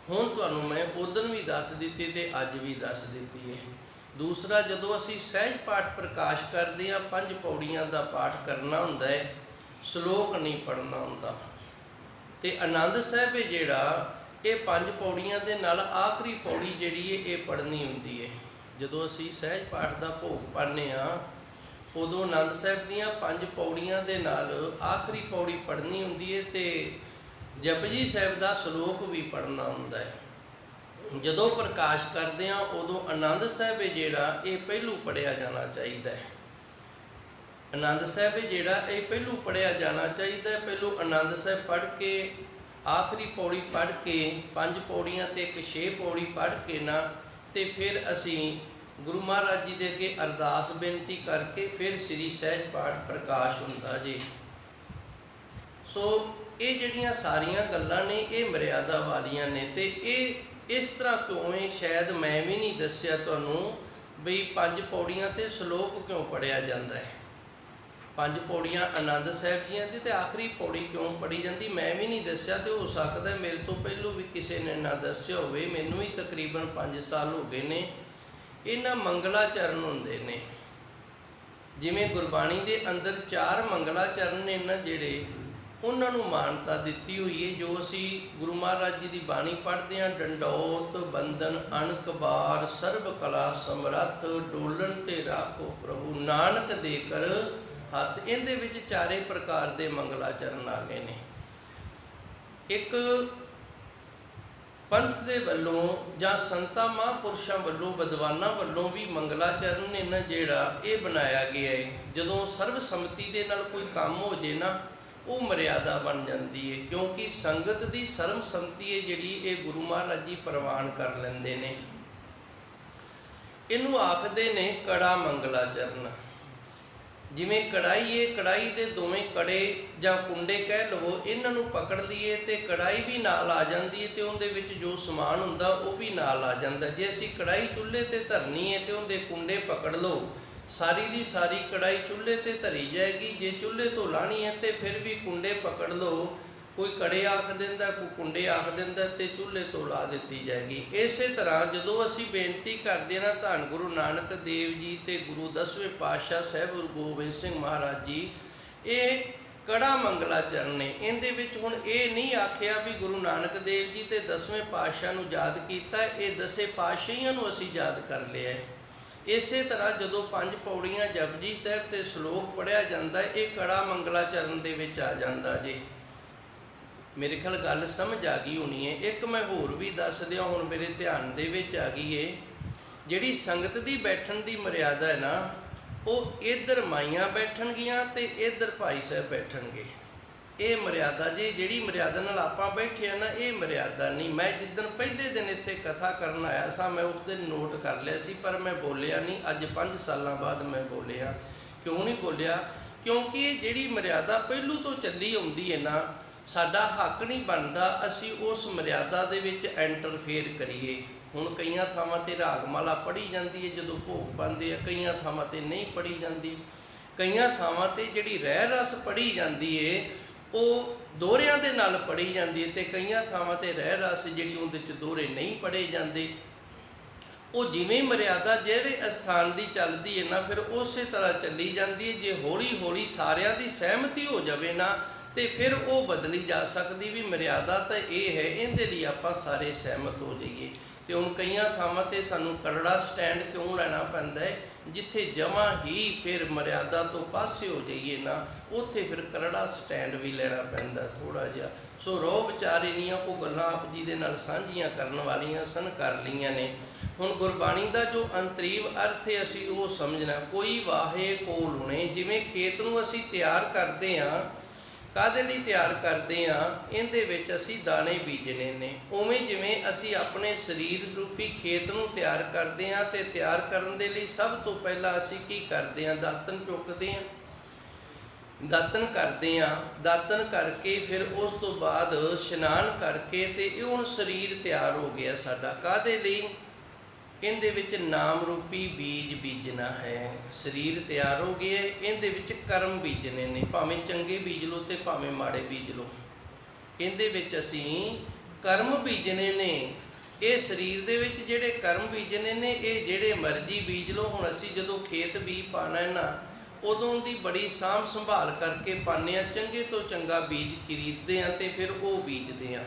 हुण तुहानूं मैं उदन भी दस दित्ती ते अज भी दस दित्ती है। दूसरा, जदों असी सहज पाठ प्रकाश करते हैं, 5 पौड़ियां का पाठ करना हुंदा है, श्लोक नहीं पढ़ना हुंदा। ते आनंद साहिब है जिहड़ा ये 5 पौड़ियां दे नाल आखिरी पौड़ी जिहड़ी है ये पढ़नी हुंदी है। जदों असी सहज पाठ का भोग पाने आ उदों आनंद साहिब दीयां 5 पौड़ियां दे नाल आखिरी पौड़ी पढ़नी हुंदी है ते जपजी साहिब का श्लोक भी पढ़ना हुंदा है। जदों प्रकाश करते हैं उदों आनंद साहिब है जिहड़ा ये पहलू पढ़िया जाना चाहिए। आनंद साहिब है जिहड़ा ये पहलू पढ़िया जाना चाहिए। पहलू आनंद साहिब पढ़ के आखिरी पौड़ी पढ़ के 5 पौड़ियां ते एक 6 पौड़ी पढ़ के ना ते फिर असी गुरु महाराज जी दे अगे अरदास बेनती करके फिर श्री सहज पाठ प्रकाश हुंदा जी। सो ये जिहड़ियां सारियां गल्लां ने ये मर्यादा वालियां ने ते ये इस तरह क्यों है शायद मैं भी नहीं दस्या तुहानूं बई 5 पौड़ियां ते श्लोक क्यों पढ़िया जाता है। 5 पौड़ियां आनंद साहिब जी की तो आखिरी पौड़ी क्यों पढ़ी जाती मैं भी नहीं दस्या। तो हो सकता है मेरे तो पहलों भी किसी ने ना दस्या होवे। मैनूं भी तकरीबन 5 साल हो गए ने। इन्हां मंगलाचरण हुंदे ने ਜਿਵੇਂ ਗੁਰਬਾਣੀ ਦੇ ਅੰਦਰ 4 ਮੰਗਲਾ ਚਰਨ ਨੇ ਨਾ ਜਿਹੜੇ, ਉਹਨਾਂ ਨੂੰ ਮਾਨਤਾ ਦਿੱਤੀ ਹੋਈ ਹੈ। ਜੋ ਅਸੀਂ ਗੁਰੂ ਮਹਾਰਾਜ ਜੀ ਦੀ ਬਾਣੀ ਪੜ੍ਹਦੇ ਹਾਂ, ਡੰਡੌਤ ਬੰਦਨ ਅਣਕ ਬਾਰ ਸਰਬ ਕਲਾ ਸਮਰੱਥ ਡੋਲਣ ਤੇ ਰਾਖੋ ਪ੍ਰਭੂ ਨਾਨਕ ਦੇ ਕਰ ਹੱਥ, ਇਹਦੇ ਵਿੱਚ 4 ਪ੍ਰਕਾਰ ਦੇ ਮੰਗਲਾ ਚਰਨ ਆ ਗਏ ਨੇ। ਇੱਕ ਪੰਥ ਦੇ ਵੱਲੋਂ ਜਾਂ ਸੰਤਾਂ ਮਹਾਂਪੁਰਸ਼ਾਂ ਵੱਲੋਂ ਵਿਦਵਾਨਾਂ ਵੱਲੋਂ ਵੀ ਮੰਗਲਾ ਚਰਨ ਨੇ ਨਾ ਜਿਹੜਾ ਇਹ ਬਣਾਇਆ ਗਿਆ ਹੈ। ਜਦੋਂ ਸਰਬਸੰਮਤੀ ਦੇ ਨਾਲ ਕੋਈ ਕੰਮ ਹੋ ਜੇ ਨਾ, ਉਹ ਮਰਿਆਦਾ ਬਣ ਜਾਂਦੀ ਹੈ, ਕਿਉਂਕਿ ਸੰਗਤ ਦੀ ਸਰਬਸੰਮਤੀ ਹੈ ਜਿਹੜੀ, ਇਹ ਗੁਰੂ ਮਹਾਰਾਜ ਜੀ ਪ੍ਰਵਾਨ ਕਰ ਲੈਂਦੇ ਨੇ। ਇਹਨੂੰ ਆਖਦੇ ਨੇ ਕੜਾ ਮੰਗਲਾ ਚਰਨ। ਜਿਵੇਂ ਕੜਾਈ ਹੈ, ਕੜਾਈ ਦੇ ਦੋਵੇਂ ਕੜੇ ਜਾਂ ਕੁੰਡੇ ਕਹਿ ਲਵੋ, ਇਹਨਾਂ ਨੂੰ ਪਕੜ ਲਈਏ ਤੇ ਕੜਾਈ ਵੀ ਨਾਲ ਆ ਜਾਂਦੀ ਹੈ, ਤੇ ਉਹਦੇ ਵਿੱਚ ਜੋ ਸਮਾਨ ਹੁੰਦਾ ਉਹ ਵੀ ਨਾਲ ਆ ਜਾਂਦਾ। ਜੇ ਅਸੀਂ ਕੜਾਈ ਚੁੱਲ੍ਹੇ ਤੇ ਧਰਨੀ ਹੈ ਤੇ ਉਹਦੇ ਕੁੰਡੇ ਪਕੜ ਲਓ, ਸਾਰੀ ਦੀ ਸਾਰੀ ਕੜਾਈ ਚੁੱਲ੍ਹੇ ਤੇ ਧਰੀ ਜਾਏਗੀ। ਜੇ ਚੁੱਲ੍ਹੇ ਤੋਂ ਲਾਣੀ ਹੈ ਤੇ ਫਿਰ ਵੀ ਕੁੰਡੇ ਪਕੜ ਲਓ, ਕੋਈ ਕੜੇ ਆਖ ਦਿੰਦਾ, ਕੋਈ ਕੁੰਡੇ ਆਖ ਦਿੰਦਾ, ਤੇ ਚੁੱਲ੍ਹੇ ਤੋਂ ਲਾ ਦਿੱਤੀ ਜਾਏਗੀ। ਇਸੇ ਤਰ੍ਹਾਂ ਜਦੋਂ ਅਸੀਂ ਬੇਨਤੀ ਕਰਦੇ ਨਾ ਧੰਨ ਗੁਰੂ ਨਾਨਕ ਦੇਵ ਜੀ ਤੇ ਗੁਰੂ 10ਵੇਂ ਪਾਤਸ਼ਾਹ ਸਾਹਿਬ ਗੁਰੂ ਗੋਬਿੰਦ ਸਿੰਘ ਮਹਾਰਾਜ ਜੀ, ਇਹ ਕੜਾ ਮੰਗਲਾ ਚਰਨ ਨੇ। ਇਹਦੇ ਵਿੱਚ ਹੁਣ ਇਹ ਨਹੀਂ ਆਖਿਆ ਵੀ ਗੁਰੂ ਨਾਨਕ ਦੇਵ ਜੀ ਤੇ 10ਵੇਂ ਪਾਤਸ਼ਾਹ ਨੂੰ ਯਾਦ ਕੀਤਾ, ਇਹ 10 ਪਾਤਸ਼ਾਹੀਆਂ ਨੂੰ ਅਸੀਂ ਯਾਦ ਕਰ ਲਿਆ। ਇਸੇ ਤਰ੍ਹਾਂ ਜਦੋਂ 5 ਪੌੜੀਆਂ ਜਪਜੀ ਸਾਹਿਬ ਤੇ ਸ਼ਲੋਕ ਪੜ੍ਹਿਆ ਜਾਂਦਾ, ਇਹ ਕੜਾ ਮੰਗਲਾ ਚਰਨ ਦੇ ਵਿੱਚ ਆ ਜਾਂਦਾ ਜੇ। ਮੇਰੇ ਖਿਆਲ ਗੱਲ ਸਮਝ ਆ ਗਈ ਹੋਣੀ ਹੈ। ਇੱਕ ਮੈਂ ਹੋਰ ਵੀ ਦੱਸ ਦਿਆਂ, ਹੁਣ ਮੇਰੇ ਧਿਆਨ ਦੇ ਵਿੱਚ ਆ ਗਈ ਹੈ। ਜਿਹੜੀ ਸੰਗਤ ਦੀ ਬੈਠਣ ਦੀ ਮਰਿਆਦਾ ਹੈ ਨਾ, ਉਹ ਇੱਧਰ ਮਾਈਆਂ ਬੈਠਣਗੀਆਂ ਤੇ ਇੱਧਰ ਭਾਈ ਸਾਹਿਬ ਬੈਠਣਗੇ। ਇਹ ਮਰਿਆਦਾ ਜੇ, ਜਿਹੜੀ ਮਰਿਆਦਾ ਨਾਲ ਆਪਾਂ ਬੈਠੇ ਆ ਨਾ, ਇਹ ਮਰਿਆਦਾ ਨਹੀਂ। ਮੈਂ ਜਿੱਦਣ ਪਹਿਲੇ ਦਿਨ ਇੱਥੇ ਕਥਾ ਕਰਨ ਆਇਆ ਸਾਂ, ਮੈਂ ਉਸ ਦਿਨ ਨੋਟ ਕਰ ਲਿਆ ਸੀ, ਪਰ ਮੈਂ ਬੋਲਿਆ ਨਹੀਂ। ਅੱਜ 5 ਸਾਲਾਂ ਬਾਅਦ ਮੈਂ ਬੋਲਿਆ। ਕਿਉਂ ਨਹੀਂ ਬੋਲਿਆ? ਕਿਉਂਕਿ ਇਹ ਜਿਹੜੀ ਮਰਿਆਦਾ ਪਹਿਲੂ ਤੋਂ ਚੱਲੀ ਆਉਂਦੀ ਹੈ ਨਾ, ਸਾਡਾ ਹੱਕ ਨਹੀਂ ਬਣਦਾ ਅਸੀਂ ਉਸ ਮਰਿਆਦਾ ਦੇ ਵਿੱਚ ਐਂਟਰਫੇਅਰ ਕਰੀਏ। ਹੁਣ ਕਈਆਂ ਥਾਵਾਂ ਤੇ ਰਾਗਮਾਲਾ ਪੜ੍ਹੀ ਜਾਂਦੀ ਹੈ ਜਦੋਂ ਭੋਗ ਪਾਉਂਦੇ ਆ, ਕਈਆਂ ਥਾਵਾਂ ਤੇ ਨਹੀਂ ਪੜ੍ਹੀ ਜਾਂਦੀ। ਕਈਆਂ ਥਾਵਾਂ ਤੇ ਜਿਹੜੀ ਰਹਿ ਰਸ ਪੜ੍ਹੀ ਜਾਂਦੀ ਹੈ ਉਹ ਦੋਹਰਿਆਂ ਦੇ ਨਾਲ ਪੜ੍ਹੀ ਜਾਂਦੀ ਹੈ, ਤੇ ਕਈਆਂ ਥਾਵਾਂ ਤੇ ਰਹਿ ਰਸ ਜਿਹੜੀ ਉਹਦੇ 'ਚ ਦੋਹਰੇ ਨਹੀਂ ਪੜ੍ਹੇ ਜਾਂਦੇ। ਉਹ ਜਿਵੇਂ ਮਰਿਆਦਾ ਜਿਹੜੇ ਅਸਥਾਨ ਦੀ ਚੱਲਦੀ ਹੈ ਨਾ, ਫਿਰ ਉਸੇ ਤਰ੍ਹਾਂ ਚੱਲੀ ਜਾਂਦੀ ਹੈ। ਜੇ ਹੌਲੀ ਹੌਲੀ ਸਾਰਿਆਂ ਦੀ ਸਹਿਮਤੀ ਹੋ ਜਾਵੇ ਨਾ, ਤੇ ਫਿਰ ਉਹ ਬਦਲੀ ਜਾ ਸਕਦੀ ਵੀ ਮਰਿਆਦਾ ਤਾਂ ਇਹ ਹੈ, ਇਹਦੇ ਲਈ ਆਪਾਂ ਸਾਰੇ ਸਹਿਮਤ ਹੋ ਜਾਈਏ। ਤੇ ਹੁਣ ਕਈਆਂ ਥਾਵਾਂ ਤੇ ਸਾਨੂੰ ਕਰੜਾ ਸਟੈਂਡ ਕਿਉਂ ਲੈਣਾ ਪੈਂਦਾ ਹੈ? ਜਿੱਥੇ ਜਮਾਂ ਹੀ ਫਿਰ ਮਰਿਆਦਾ ਤੋਂ ਪਾਸੇ ਹੋ ਜਾਈਏ ਨਾ, ਉੱਥੇ ਫਿਰ ਕਰੜਾ ਸਟੈਂਡ ਵੀ ਲੈਣਾ ਪੈਂਦਾ ਥੋੜ੍ਹਾ ਜਿਹਾ। ਸੋ ਰੋ ਵਿਚਾਰੇ ਨੀਆਂ ਕੋ ਗੱਲਾਂ ਆਪ ਜੀ ਦੇ ਨਾਲ ਸਾਂਝੀਆਂ ਕਰਨ ਵਾਲੀਆਂ ਸਨ, ਕਰ ਲਈਆਂ ਨੇ। ਹੁਣ ਗੁਰਬਾਣੀ ਦਾ ਜੋ ਅੰਤਰੀਵ ਅਰਥ ਹੈ ਅਸੀਂ ਉਹ ਸਮਝਣਾ। ਕੋਈ ਵਾਹੇ ਕੋ ਲੁਣੇ, ਜਿਵੇਂ ਖੇਤ ਨੂੰ ਅਸੀਂ ਤਿਆਰ ਕਰਦੇ ਹਾਂ, ਕਾਹਦੇ ਲਈ ਤਿਆਰ ਕਰਦੇ ਹਾਂ? ਇਹਦੇ ਵਿੱਚ ਅਸੀਂ ਦਾਣੇ ਬੀਜਣੇ ਨੇ। ਉਵੇਂ ਜਿਵੇਂ ਅਸੀਂ ਆਪਣੇ ਸਰੀਰ ਰੂਪੀ ਖੇਤ ਨੂੰ ਤਿਆਰ ਕਰਦੇ ਹਾਂ, ਤੇ ਤਿਆਰ ਕਰਨ ਦੇ ਲਈ ਸਭ ਤੋਂ ਪਹਿਲਾਂ ਅਸੀਂ ਕੀ ਕਰਦੇ ਹਾਂ? ਦਾਤਨ ਚੁੱਕਦੇ ਹਾਂ, ਦਾਤਨ ਕਰਦੇ ਹਾਂ। ਦਾਤਨ ਕਰਕੇ ਫਿਰ ਉਸ ਤੋਂ ਬਾਅਦ ਇਸ਼ਨਾਨ ਕਰਕੇ, ਤੇ ਇਹ ਹੁਣ ਸਰੀਰ ਤਿਆਰ ਹੋ ਗਿਆ ਸਾਡਾ। ਕਾਹਦੇ ਲਈ? ਇਹਦੇ ਵਿੱਚ ਨਾਮ ਰੂਪੀ ਬੀਜ ਬੀਜਣਾ ਹੈ। ਸਰੀਰ ਤਿਆਰ ਹੋ ਗਿਆ, ਇਹਦੇ ਵਿੱਚ ਕਰਮ ਬੀਜਣੇ ਨੇ। ਭਾਵੇਂ ਚੰਗੇ ਬੀਜ ਲਓ ਤੇ ਭਾਵੇਂ ਮਾੜੇ ਬੀਜ ਲਓ, ਇਹਦੇ ਵਿੱਚ ਅਸੀਂ ਕਰਮ ਬੀਜਣੇ ਨੇ। ਇਹ ਸਰੀਰ ਦੇ ਵਿੱਚ ਜਿਹੜੇ ਕਰਮ ਬੀਜਣੇ ਨੇ, ਇਹ ਜਿਹੜੇ ਮਰਜ਼ੀ ਬੀਜ ਲਓ। ਹੁਣ ਅਸੀਂ ਜਦੋਂ ਖੇਤ ਬੀਜ ਪਾਉਣਾ ਹੈ ਨਾ, ਉਦੋਂ ਦੀ ਬੜੀ ਸਾਂਭ ਸੰਭਾਲ ਕਰਕੇ ਪਾਉਂਦੇ ਹਾਂ। ਚੰਗੇ ਤੋਂ ਚੰਗਾ ਬੀਜ ਖਰੀਦਦੇ ਹਾਂ ਤੇ ਫਿਰ ਉਹ ਬੀਜਦੇ ਹਾਂ।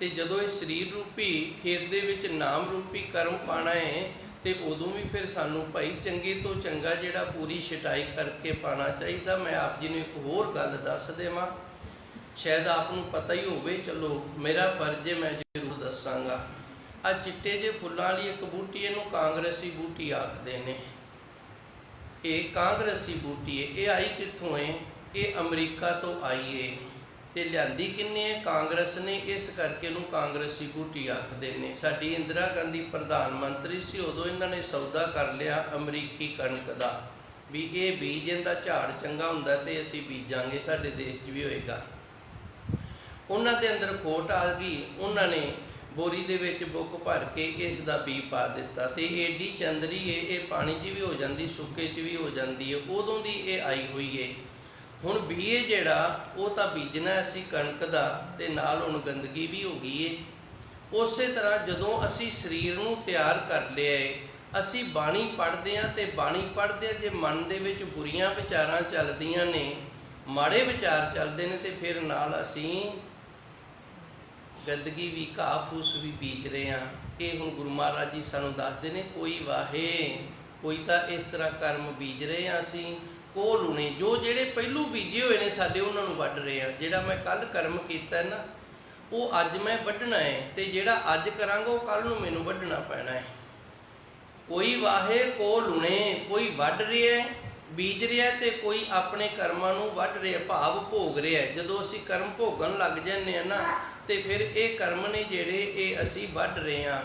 ਤੇ ਜਦੋਂ ਇਹ ਸਰੀਰ ਰੂਪੀ ਖੇਤ ਦੇ ਵਿੱਚ ਨਾਮ ਰੂਪੀ ਕਰਮ ਪਾਉਣਾ ਹੈ, ਤੇ ਉਦੋਂ ਵੀ ਫਿਰ ਸਾਨੂੰ ਭਾਈ ਚੰਗੇ ਤੋਂ ਚੰਗਾ ਜਿਹੜਾ ਪੂਰੀ ਛਟਾਈ ਕਰਕੇ ਪਾਉਣਾ ਚਾਹੀਦਾ। ਮੈਂ ਆਪ ਜੀ ਨੂੰ ਇੱਕ ਹੋਰ ਗੱਲ ਦੱਸ ਦੇਵਾਂ, ਸ਼ਾਇਦ ਆਪ ਨੂੰ ਪਤਾ ਹੀ ਹੋਵੇ, ਚਲੋ ਮੇਰਾ ਫਰਜ਼ ਹੈ, ਮੈਂ ਜ਼ਰੂਰ ਦੱਸਾਂਗਾ। ਆ ਚਿੱਟੇ ਜਿਹੇ ਫੁੱਲਾਂ ਵਾਲੀ ਇੱਕ ਬੂਟੀ, ਇਹਨੂੰ ਕਾਂਗਰਸੀ ਬੂਟੀ ਆਖਦੇ ਨੇ। ਇਹ ਕਾਂਗਰਸੀ ਬੂਟੀ ਹੈ। ਇਹ ਆਈ ਕਿੱਥੋਂ ਹੈ? ਇਹ ਅਮਰੀਕਾ ਤੋਂ ਆਈ ਹੈ। ਤੇ ਲਿਆਂਦੀ ਕਿੰਨੇ ਹੈ? ਕਾਂਗਰਸ ਨੇ, ਇਸ ਕਰਕੇ ਇਹਨੂੰ ਕਾਂਗਰਸੀ ਬੂਟੀ ਆਖਦੇ ਨੇ। ਸਾਡੀ ਇੰਦਰਾ ਗਾਂਧੀ ਪ੍ਰਧਾਨ ਮੰਤਰੀ ਸੀ, ਉਦੋਂ ਇਹਨਾਂ ਨੇ ਸੌਦਾ ਕਰ ਲਿਆ ਅਮਰੀਕੀ ਕਣਕ ਦਾ, ਵੀ ਇਹ ਬੀਜ ਇਹਦਾ ਝਾੜ ਚੰਗਾ ਹੁੰਦਾ ਤੇ ਅਸੀਂ ਬੀਜਾਂਗੇ, ਸਾਡੇ ਦੇਸ਼ 'ਚ ਵੀ ਹੋਏਗਾ। ਉਹਨਾਂ ਦੇ ਅੰਦਰ ਖੋਟ ਆ ਗਈ, ਉਹਨਾਂ ਨੇ ਬੋਰੀ ਦੇ ਵਿੱਚ ਬੁੱਕ ਭਰ ਕੇ ਇਸ ਦਾ ਬੀਜ ਪਾ ਦਿੱਤਾ। ਤੇ ਏਡੀ ਚੰਦਰੀ ਹੈ, ਇਹ ਪਾਣੀ 'ਚ ਵੀ ਹੋ ਜਾਂਦੀ, ਸੁੱਕੇ 'ਚ ਵੀ ਹੋ ਜਾਂਦੀ ਹੈ। ਉਦੋਂ ਦੀ ਇਹ ਆਈ ਹੋਈ ਹੈ। ਹੁਣ ਬੀਏ ਜਿਹੜਾ ਉਹ ਤਾਂ ਬੀਜਣਾ ਅਸੀਂ ਕਣਕ ਦਾ, ਤੇ ਨਾਲ ਹੁਣ ਗੰਦਗੀ ਵੀ ਹੋ ਗਈ ਹੈ। ਉਸੇ ਤਰ੍ਹਾਂ ਜਦੋਂ ਅਸੀਂ ਸਰੀਰ ਨੂੰ ਤਿਆਰ ਕਰ ਲਿਆ ਹੈ, ਅਸੀਂ ਬਾਣੀ ਪੜ੍ਹਦੇ ਹਾਂ ਤੇ ਬਾਣੀ ਪੜ੍ਹਦੇ ਜੇ ਮਨ ਦੇ ਵਿੱਚ ਬੁਰੀਆਂ ਵਿਚਾਰਾਂ ਚੱਲਦੀਆਂ ਨੇ, ਮਾੜੇ ਵਿਚਾਰ ਚੱਲਦੇ ਨੇ, ਤੇ ਫਿਰ ਨਾਲ ਅਸੀਂ ਗੰਦਗੀ ਵੀ, ਘਾਹ ਫੂਸ ਵੀ ਬੀਜ ਰਹੇ ਹਾਂ। ਇਹ ਹੁਣ ਗੁਰੂ ਮਹਾਰਾਜ ਜੀ ਸਾਨੂੰ ਦੱਸਦੇ ਨੇ, ਕੋਈ ਵਾਹੇ, ਕੋਈ ਤਾਂ ਇਸ ਤਰ੍ਹਾਂ ਕਰਮ ਬੀਜ ਰਹੇ ਹਾਂ ਅਸੀਂ। ਕੋਹ ਲੂਣੇ, ਜੋ ਜਿਹੜੇ ਪਹਿਲੂ ਬੀਜੇ ਹੋਏ ਨੇ ਸਾਡੇ, ਉਹਨਾਂ ਨੂੰ ਵੱਢ ਰਹੇ ਹਾਂ। ਜਿਹੜਾ ਮੈਂ ਕੱਲ੍ਹ ਕਰਮ ਕੀਤਾ ਨਾ, ਉਹ ਅੱਜ ਮੈਂ ਵੱਢਣਾ ਹੈ, ਤੇ ਜਿਹੜਾ ਅੱਜ ਕਰਾਂਗਾ ਉਹ ਕੱਲ੍ਹ ਨੂੰ ਮੈਨੂੰ ਵੱਢਣਾ ਪੈਣਾ ਹੈ। ਕੋਈ ਵਾਹੇ ਕੋਹ ਲੂਣੇ, ਕੋਈ ਵੱਢ ਰਿਹਾ, ਬੀਜ ਰਿਹਾ, ਤੇ ਕੋਈ ਆਪਣੇ ਕਰਮਾਂ ਨੂੰ ਵੱਢ ਰਿਹਾ, ਭਾਵ ਭੋਗ ਰਿਹਾ। ਜਦੋਂ ਅਸੀਂ ਕਰਮ ਭੋਗਣ ਲੱਗ ਜਾਂਦੇ ਹਾਂ ਨਾ, ਤੇ ਫਿਰ ਇਹ ਕਰਮ ਨੇ ਜਿਹੜੇ, ਇਹ ਅਸੀਂ ਵੱਢ ਰਹੇ ਹਾਂ।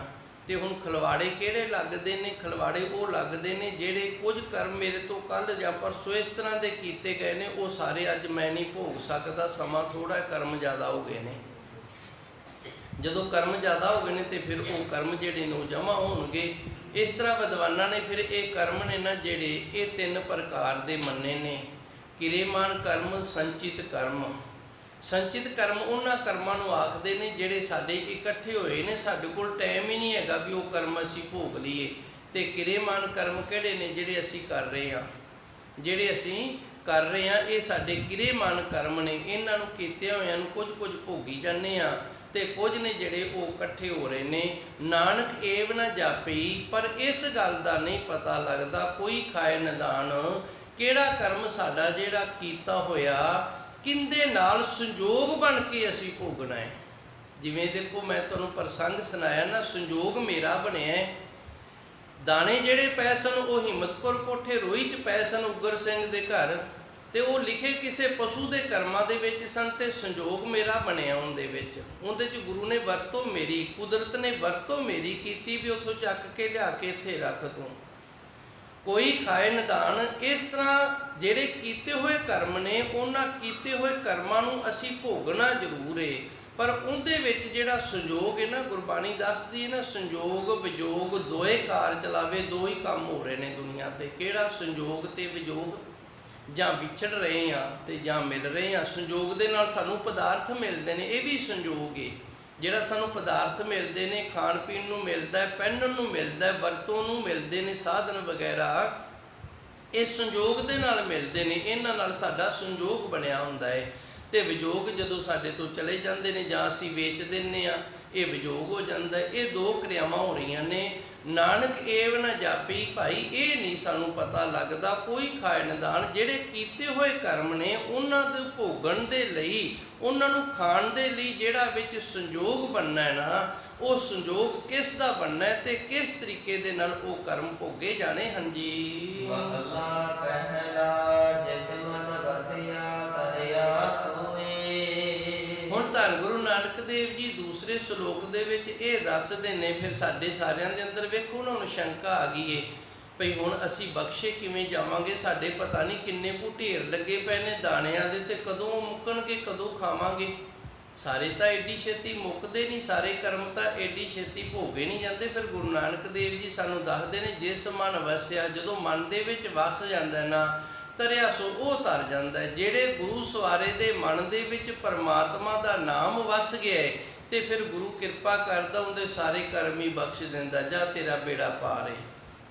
ਤੇ ਹੁਣ ਖਲਵਾੜੇ ਕਿਹੜੇ ਲੱਗਦੇ ਨੇ? ਖਲਵਾੜੇ ਉਹ ਲੱਗਦੇ ਨੇ ਜਿਹੜੇ ਕੁਝ ਕਰਮ ਮੇਰੇ ਤੋਂ ਕੱਲ੍ਹ ਜਾਂ ਪਰਸੋਂ ਇਸ ਤਰ੍ਹਾਂ ਦੇ ਕੀਤੇ ਗਏ ਨੇ, ਉਹ ਸਾਰੇ ਅੱਜ ਮੈਂ ਨਹੀਂ ਭੋਗ ਸਕਦਾ, ਸਮਾਂ ਥੋੜ੍ਹਾ, ਕਰਮ ਜ਼ਿਆਦਾ ਹੋ ਗਏ ਨੇ। ਜਦੋਂ ਕਰਮ ਜ਼ਿਆਦਾ ਹੋ ਗਏ ਨੇ, ਤੇ ਫਿਰ ਉਹ ਕਰਮ ਜਿਹੜੇ ਨੇ ਉਹ ਜਮ੍ਹਾਂ ਹੋਣਗੇ। ਇਸ ਤਰ੍ਹਾਂ ਵਿਦਵਾਨਾਂ ਨੇ ਫਿਰ ਇਹ ਕਰਮ ਨੇ ਨਾ ਜਿਹੜੇ, ਇਹ 3 ਪ੍ਰਕਾਰ ਦੇ ਮੰਨੇ ਨੇ। ਕਿਰੇਮਾਨ ਕਰਮ, ਸੰਚਿਤ ਕਰਮ। ਸੰਚਿਤ ਕਰਮ ਉਹਨਾਂ ਕਰਮਾਂ ਨੂੰ ਆਖਦੇ ਨੇ ਜਿਹੜੇ ਸਾਡੇ ਇਕੱਠੇ ਹੋਏ ਨੇ, ਸਾਡੇ ਕੋਲ ਟਾਈਮ ਹੀ ਨਹੀਂ ਹੈਗਾ ਵੀ ਉਹ ਕਰਮ ਅਸੀਂ ਭੋਗ ਲਈਏ। ਤੇ ਕਿਰੇਮਾਨ ਕਰਮ ਕਿਹੜੇ ਨੇ? ਜਿਹੜੇ ਅਸੀਂ ਕਰ ਰਹੇ ਹਾਂ, ਜਿਹੜੇ ਅਸੀਂ ਕਰ ਰਹੇ ਹਾਂ, ਇਹ ਸਾਡੇ ਕਿਰੇਮਾਨ ਕਰਮ ਨੇ। ਇਹਨਾਂ ਨੂੰ ਕੀਤੇ ਹੋਇਆਂ ਨੂੰ ਕੁਝ ਭੋਗੀ ਜਾਂਦੇ ਹਾਂ, ਤੇ ਕੁਝ ਨੇ ਜਿਹੜੇ ਉਹ ਇਕੱਠੇ ਹੋ ਰਹੇ ਨੇ। ਨਾਨਕ ਏਵ ਨਾ ਜਾਪੀ, ਪਰ ਇਸ ਗੱਲ ਦਾ ਨਹੀਂ ਪਤਾ ਲੱਗਦਾ, ਕੋਈ ਖਾਏ ਨਿਦਾਨ, ਕਿਹੜਾ ਕਰਮ ਸਾਡਾ ਜਿਹੜਾ ਕੀਤਾ ਹੋਇਆ ਕਿੰਦੇ ਨਾਲ ਸੰਜੋਗ ਬਣ ਕੇ ਅਸੀਂ ਭੋਗਣਾ ਹੈ। ਜਿਵੇਂ ਦੇਖੋ, ਮੈਂ ਤੁਹਾਨੂੰ ਪ੍ਰਸੰਗ ਸੁਣਾਇਆ ਨਾ, ਸੰਜੋਗ ਮੇਰਾ ਬਣਿਆ। ਦਾਣੇ ਜਿਹੜੇ ਪਏ ਸਨ ਉਹ ਹਿੰਮਤਪੁਰ ਕੋਠੇ ਰੋਈ 'ਚ ਪਏ ਸਨ, ਉਗਰ ਸਿੰਘ ਦੇ ਘਰ, ਤੇ ਉਹ ਲਿਖੇ ਕਿਸੇ ਪਸ਼ੂ ਦੇ ਕਰਮਾਂ ਦੇ ਵਿੱਚ ਸਨ, ਤੇ ਸੰਜੋਗ ਮੇਰਾ ਬਣਿਆ ਉਹਦੇ ਵਿੱਚ। ਉਹਦੇ 'ਚ ਗੁਰੂ ਨੇ ਵਰਤੋਂ ਮੇਰੀ, ਕੁਦਰਤ ਨੇ ਵਰਤੋਂ ਮੇਰੀ ਕੀਤੀ ਵੀ ਉੱਥੋਂ ਚੱਕ ਕੇ ਲਿਆ ਕੇ ਇੱਥੇ ਰੱਖ ਤੂੰ। ਕੋਈ ਖਾਏ ਨਿਦਾਨ। ਇਸ ਤਰ੍ਹਾਂ ਜਿਹੜੇ ਕੀਤੇ ਹੋਏ ਕਰਮ ਨੇ, ਉਹਨਾਂ ਕੀਤੇ ਹੋਏ ਕਰਮਾਂ ਨੂੰ ਅਸੀਂ ਭੋਗਣਾ ਜ਼ਰੂਰ ਏ, ਪਰ ਉਹਦੇ ਵਿੱਚ ਜਿਹੜਾ ਸੰਜੋਗ ਹੈ ਨਾ, ਗੁਰਬਾਣੀ ਦੱਸਦੀ ਹੈ ਨਾ, ਸੰਜੋਗ ਵਿਜੋਗ ਦੋਏ ਕਾਰ ਚਲਾਵੇ। 2 ਹੀ ਕੰਮ ਹੋ ਰਹੇ ਨੇ ਦੁਨੀਆ ਤੇ। ਕਿਹੜਾ? ਸੰਜੋਗ ਤੇ ਵਿਜੋਗ। ਜਾਂ ਵਿਛੜ ਰਹੇ ਹਾਂ ਤੇ ਜਾਂ ਮਿਲ ਰਹੇ ਹਾਂ। ਸੰਜੋਗ ਦੇ ਨਾਲ ਸਾਨੂੰ ਪਦਾਰਥ ਮਿਲਦੇ ਨੇ, ਇਹ ਵੀ ਸੰਜੋਗ ਏ। ਜਿਹੜਾ ਸਾਨੂੰ ਪਦਾਰਥ ਮਿਲਦੇ ਨੇ, ਖਾਣ ਪੀਣ ਨੂੰ ਮਿਲਦਾ, ਪਹਿਨਣ ਨੂੰ ਮਿਲਦਾ, ਵਰਤੋਂ ਨੂੰ ਮਿਲਦੇ ਨੇ, ਸਾਧਨ ਵਗੈਰਾ, ਇਹ ਸੰਜੋਗ ਦੇ ਨਾਲ ਮਿਲਦੇ ਨੇ। ਇਹਨਾਂ ਨਾਲ ਸਾਡਾ ਸੰਜੋਗ ਬਣਿਆ ਹੁੰਦਾ ਹੈ। ਤੇ ਵਿਜੋਗ ਜਦੋਂ ਸਾਡੇ ਤੋਂ ਚਲੇ ਜਾਂਦੇ ਨੇ, ਜਾਂ ਅਸੀਂ ਵੇਚ ਦਿੰਦੇ ਹਾਂ, ਇਹ ਵਿਜੋਗ ਹੋ ਜਾਂਦਾ। ਇਹ 2 ਕਿਰਿਆਵਾਂ ਹੋ ਰਹੀਆਂ ਨੇ। ਨਾਨਕ ਏਵ ਨਾ ਜਾਪੀ, ਭਾਈ ਇਹ ਨਹੀਂ ਸਾਨੂੰ ਪਤਾ ਲੱਗਦਾ, ਕੋਈ ਖਾਏ ਨਿਦਾਨ। ਜਿਹੜੇ ਕੀਤੇ ਹੋਏ ਕਰਮ ਨੇ, ਉਹਨਾਂ ਦੇ ਭੋਗਣ ਦੇ ਲਈ, ਉਹਨਾਂ ਨੂੰ ਖਾਣ ਦੇ ਲਈ ਜਿਹੜਾ ਵਿੱਚ ਸੰਜੋਗ ਬਣਨਾ ਹੈ ਨਾ, ਉਹ ਸੰਜੋਗ ਕਿਸ ਦਾ ਬਣਨਾ ਹੈ ਤੇ ਕਿਸ ਤਰੀਕੇ ਦੇ ਨਾਲ ਉਹ ਕਰਮ ਭੋਗੇ ਜਾਣੇ ਹਨ ਜੀ। ਮਹਲਾ ਪਹਿਲਾ, ਜਿਸ ਮਨ ਵਸਿਆ ਤਰਿਆ ਸੋਏ। ਹੁਣ ਧੰਨ ਗੁਰੂ ਨਾਨਕ ਦੇਵ ਜੀ ਦੂਸਰੇ ਸ਼ਲੋਕ ਦੇ ਵਿੱਚ ਇਹ ਦੱਸਦੇ ਨੇ। ਫਿਰ ਸਾਡੇ ਸਾਰਿਆਂ ਦੇ ਅੰਦਰ ਵੇਖੋ ਉਹਨਾਂ ਨੂੰ ਸ਼ੰਕਾ ਆ ਗਈ ਏ ਭਈ ਹੁਣ ਅਸੀਂ ਬਖਸ਼ੇ ਕਿਵੇਂ ਜਾਵਾਂਗੇ? ਸਾਡੇ ਪਤਾ ਨਹੀਂ ਕਿੰਨੇ ਕੁ ਢੇਰ ਲੱਗੇ ਪਏ ਨੇ ਦਾਣਿਆਂ ਦੇ, ਤੇ ਕਦੋਂ ਮੁੱਕਣਗੇ, ਕਦੋਂ ਖਾਵਾਂਗੇ? ਸਾਰੇ ਤਾਂ ਐਡੀ ਛੇਤੀ ਮੁੱਕਦੇ ਨਹੀਂ, ਸਾਰੇ ਕਰਮ ਤਾਂ ਐਡੀ ਛੇਤੀ ਭੋਗੇ ਨਹੀਂ ਜਾਂਦੇ। ਫਿਰ ਗੁਰੂ ਨਾਨਕ ਦੇਵ ਜੀ ਸਾਨੂੰ ਦੱਸਦੇ ਨੇ, ਜਿਸ ਮਨ ਵਸਿਆ, ਜਦੋਂ ਮਨ ਦੇ ਵਿੱਚ ਵਸ ਜਾਂਦਾ ਨਾ, ਤਰਿਆ ਸੋ ਉਹ ਤਰ ਜਾਂਦਾ। ਜਿਹੜੇ ਗੁਰੂ ਸਵਾਰੇ ਦੇ ਮਨ ਦੇ ਵਿੱਚ ਪਰਮਾਤਮਾ ਦਾ ਨਾਮ ਵਸ ਗਿਆ ਹੈ, ਤੇ ਫਿਰ ਗੁਰੂ ਕਿਰਪਾ ਕਰਦਾ, ਉਹਦੇ ਸਾਰੇ ਕਰਮ ਹੀ ਬਖਸ਼ ਦਿੰਦਾ। ਜਾ ਤੇਰਾ ਬੇੜਾ ਪਾਰ ਹੈ,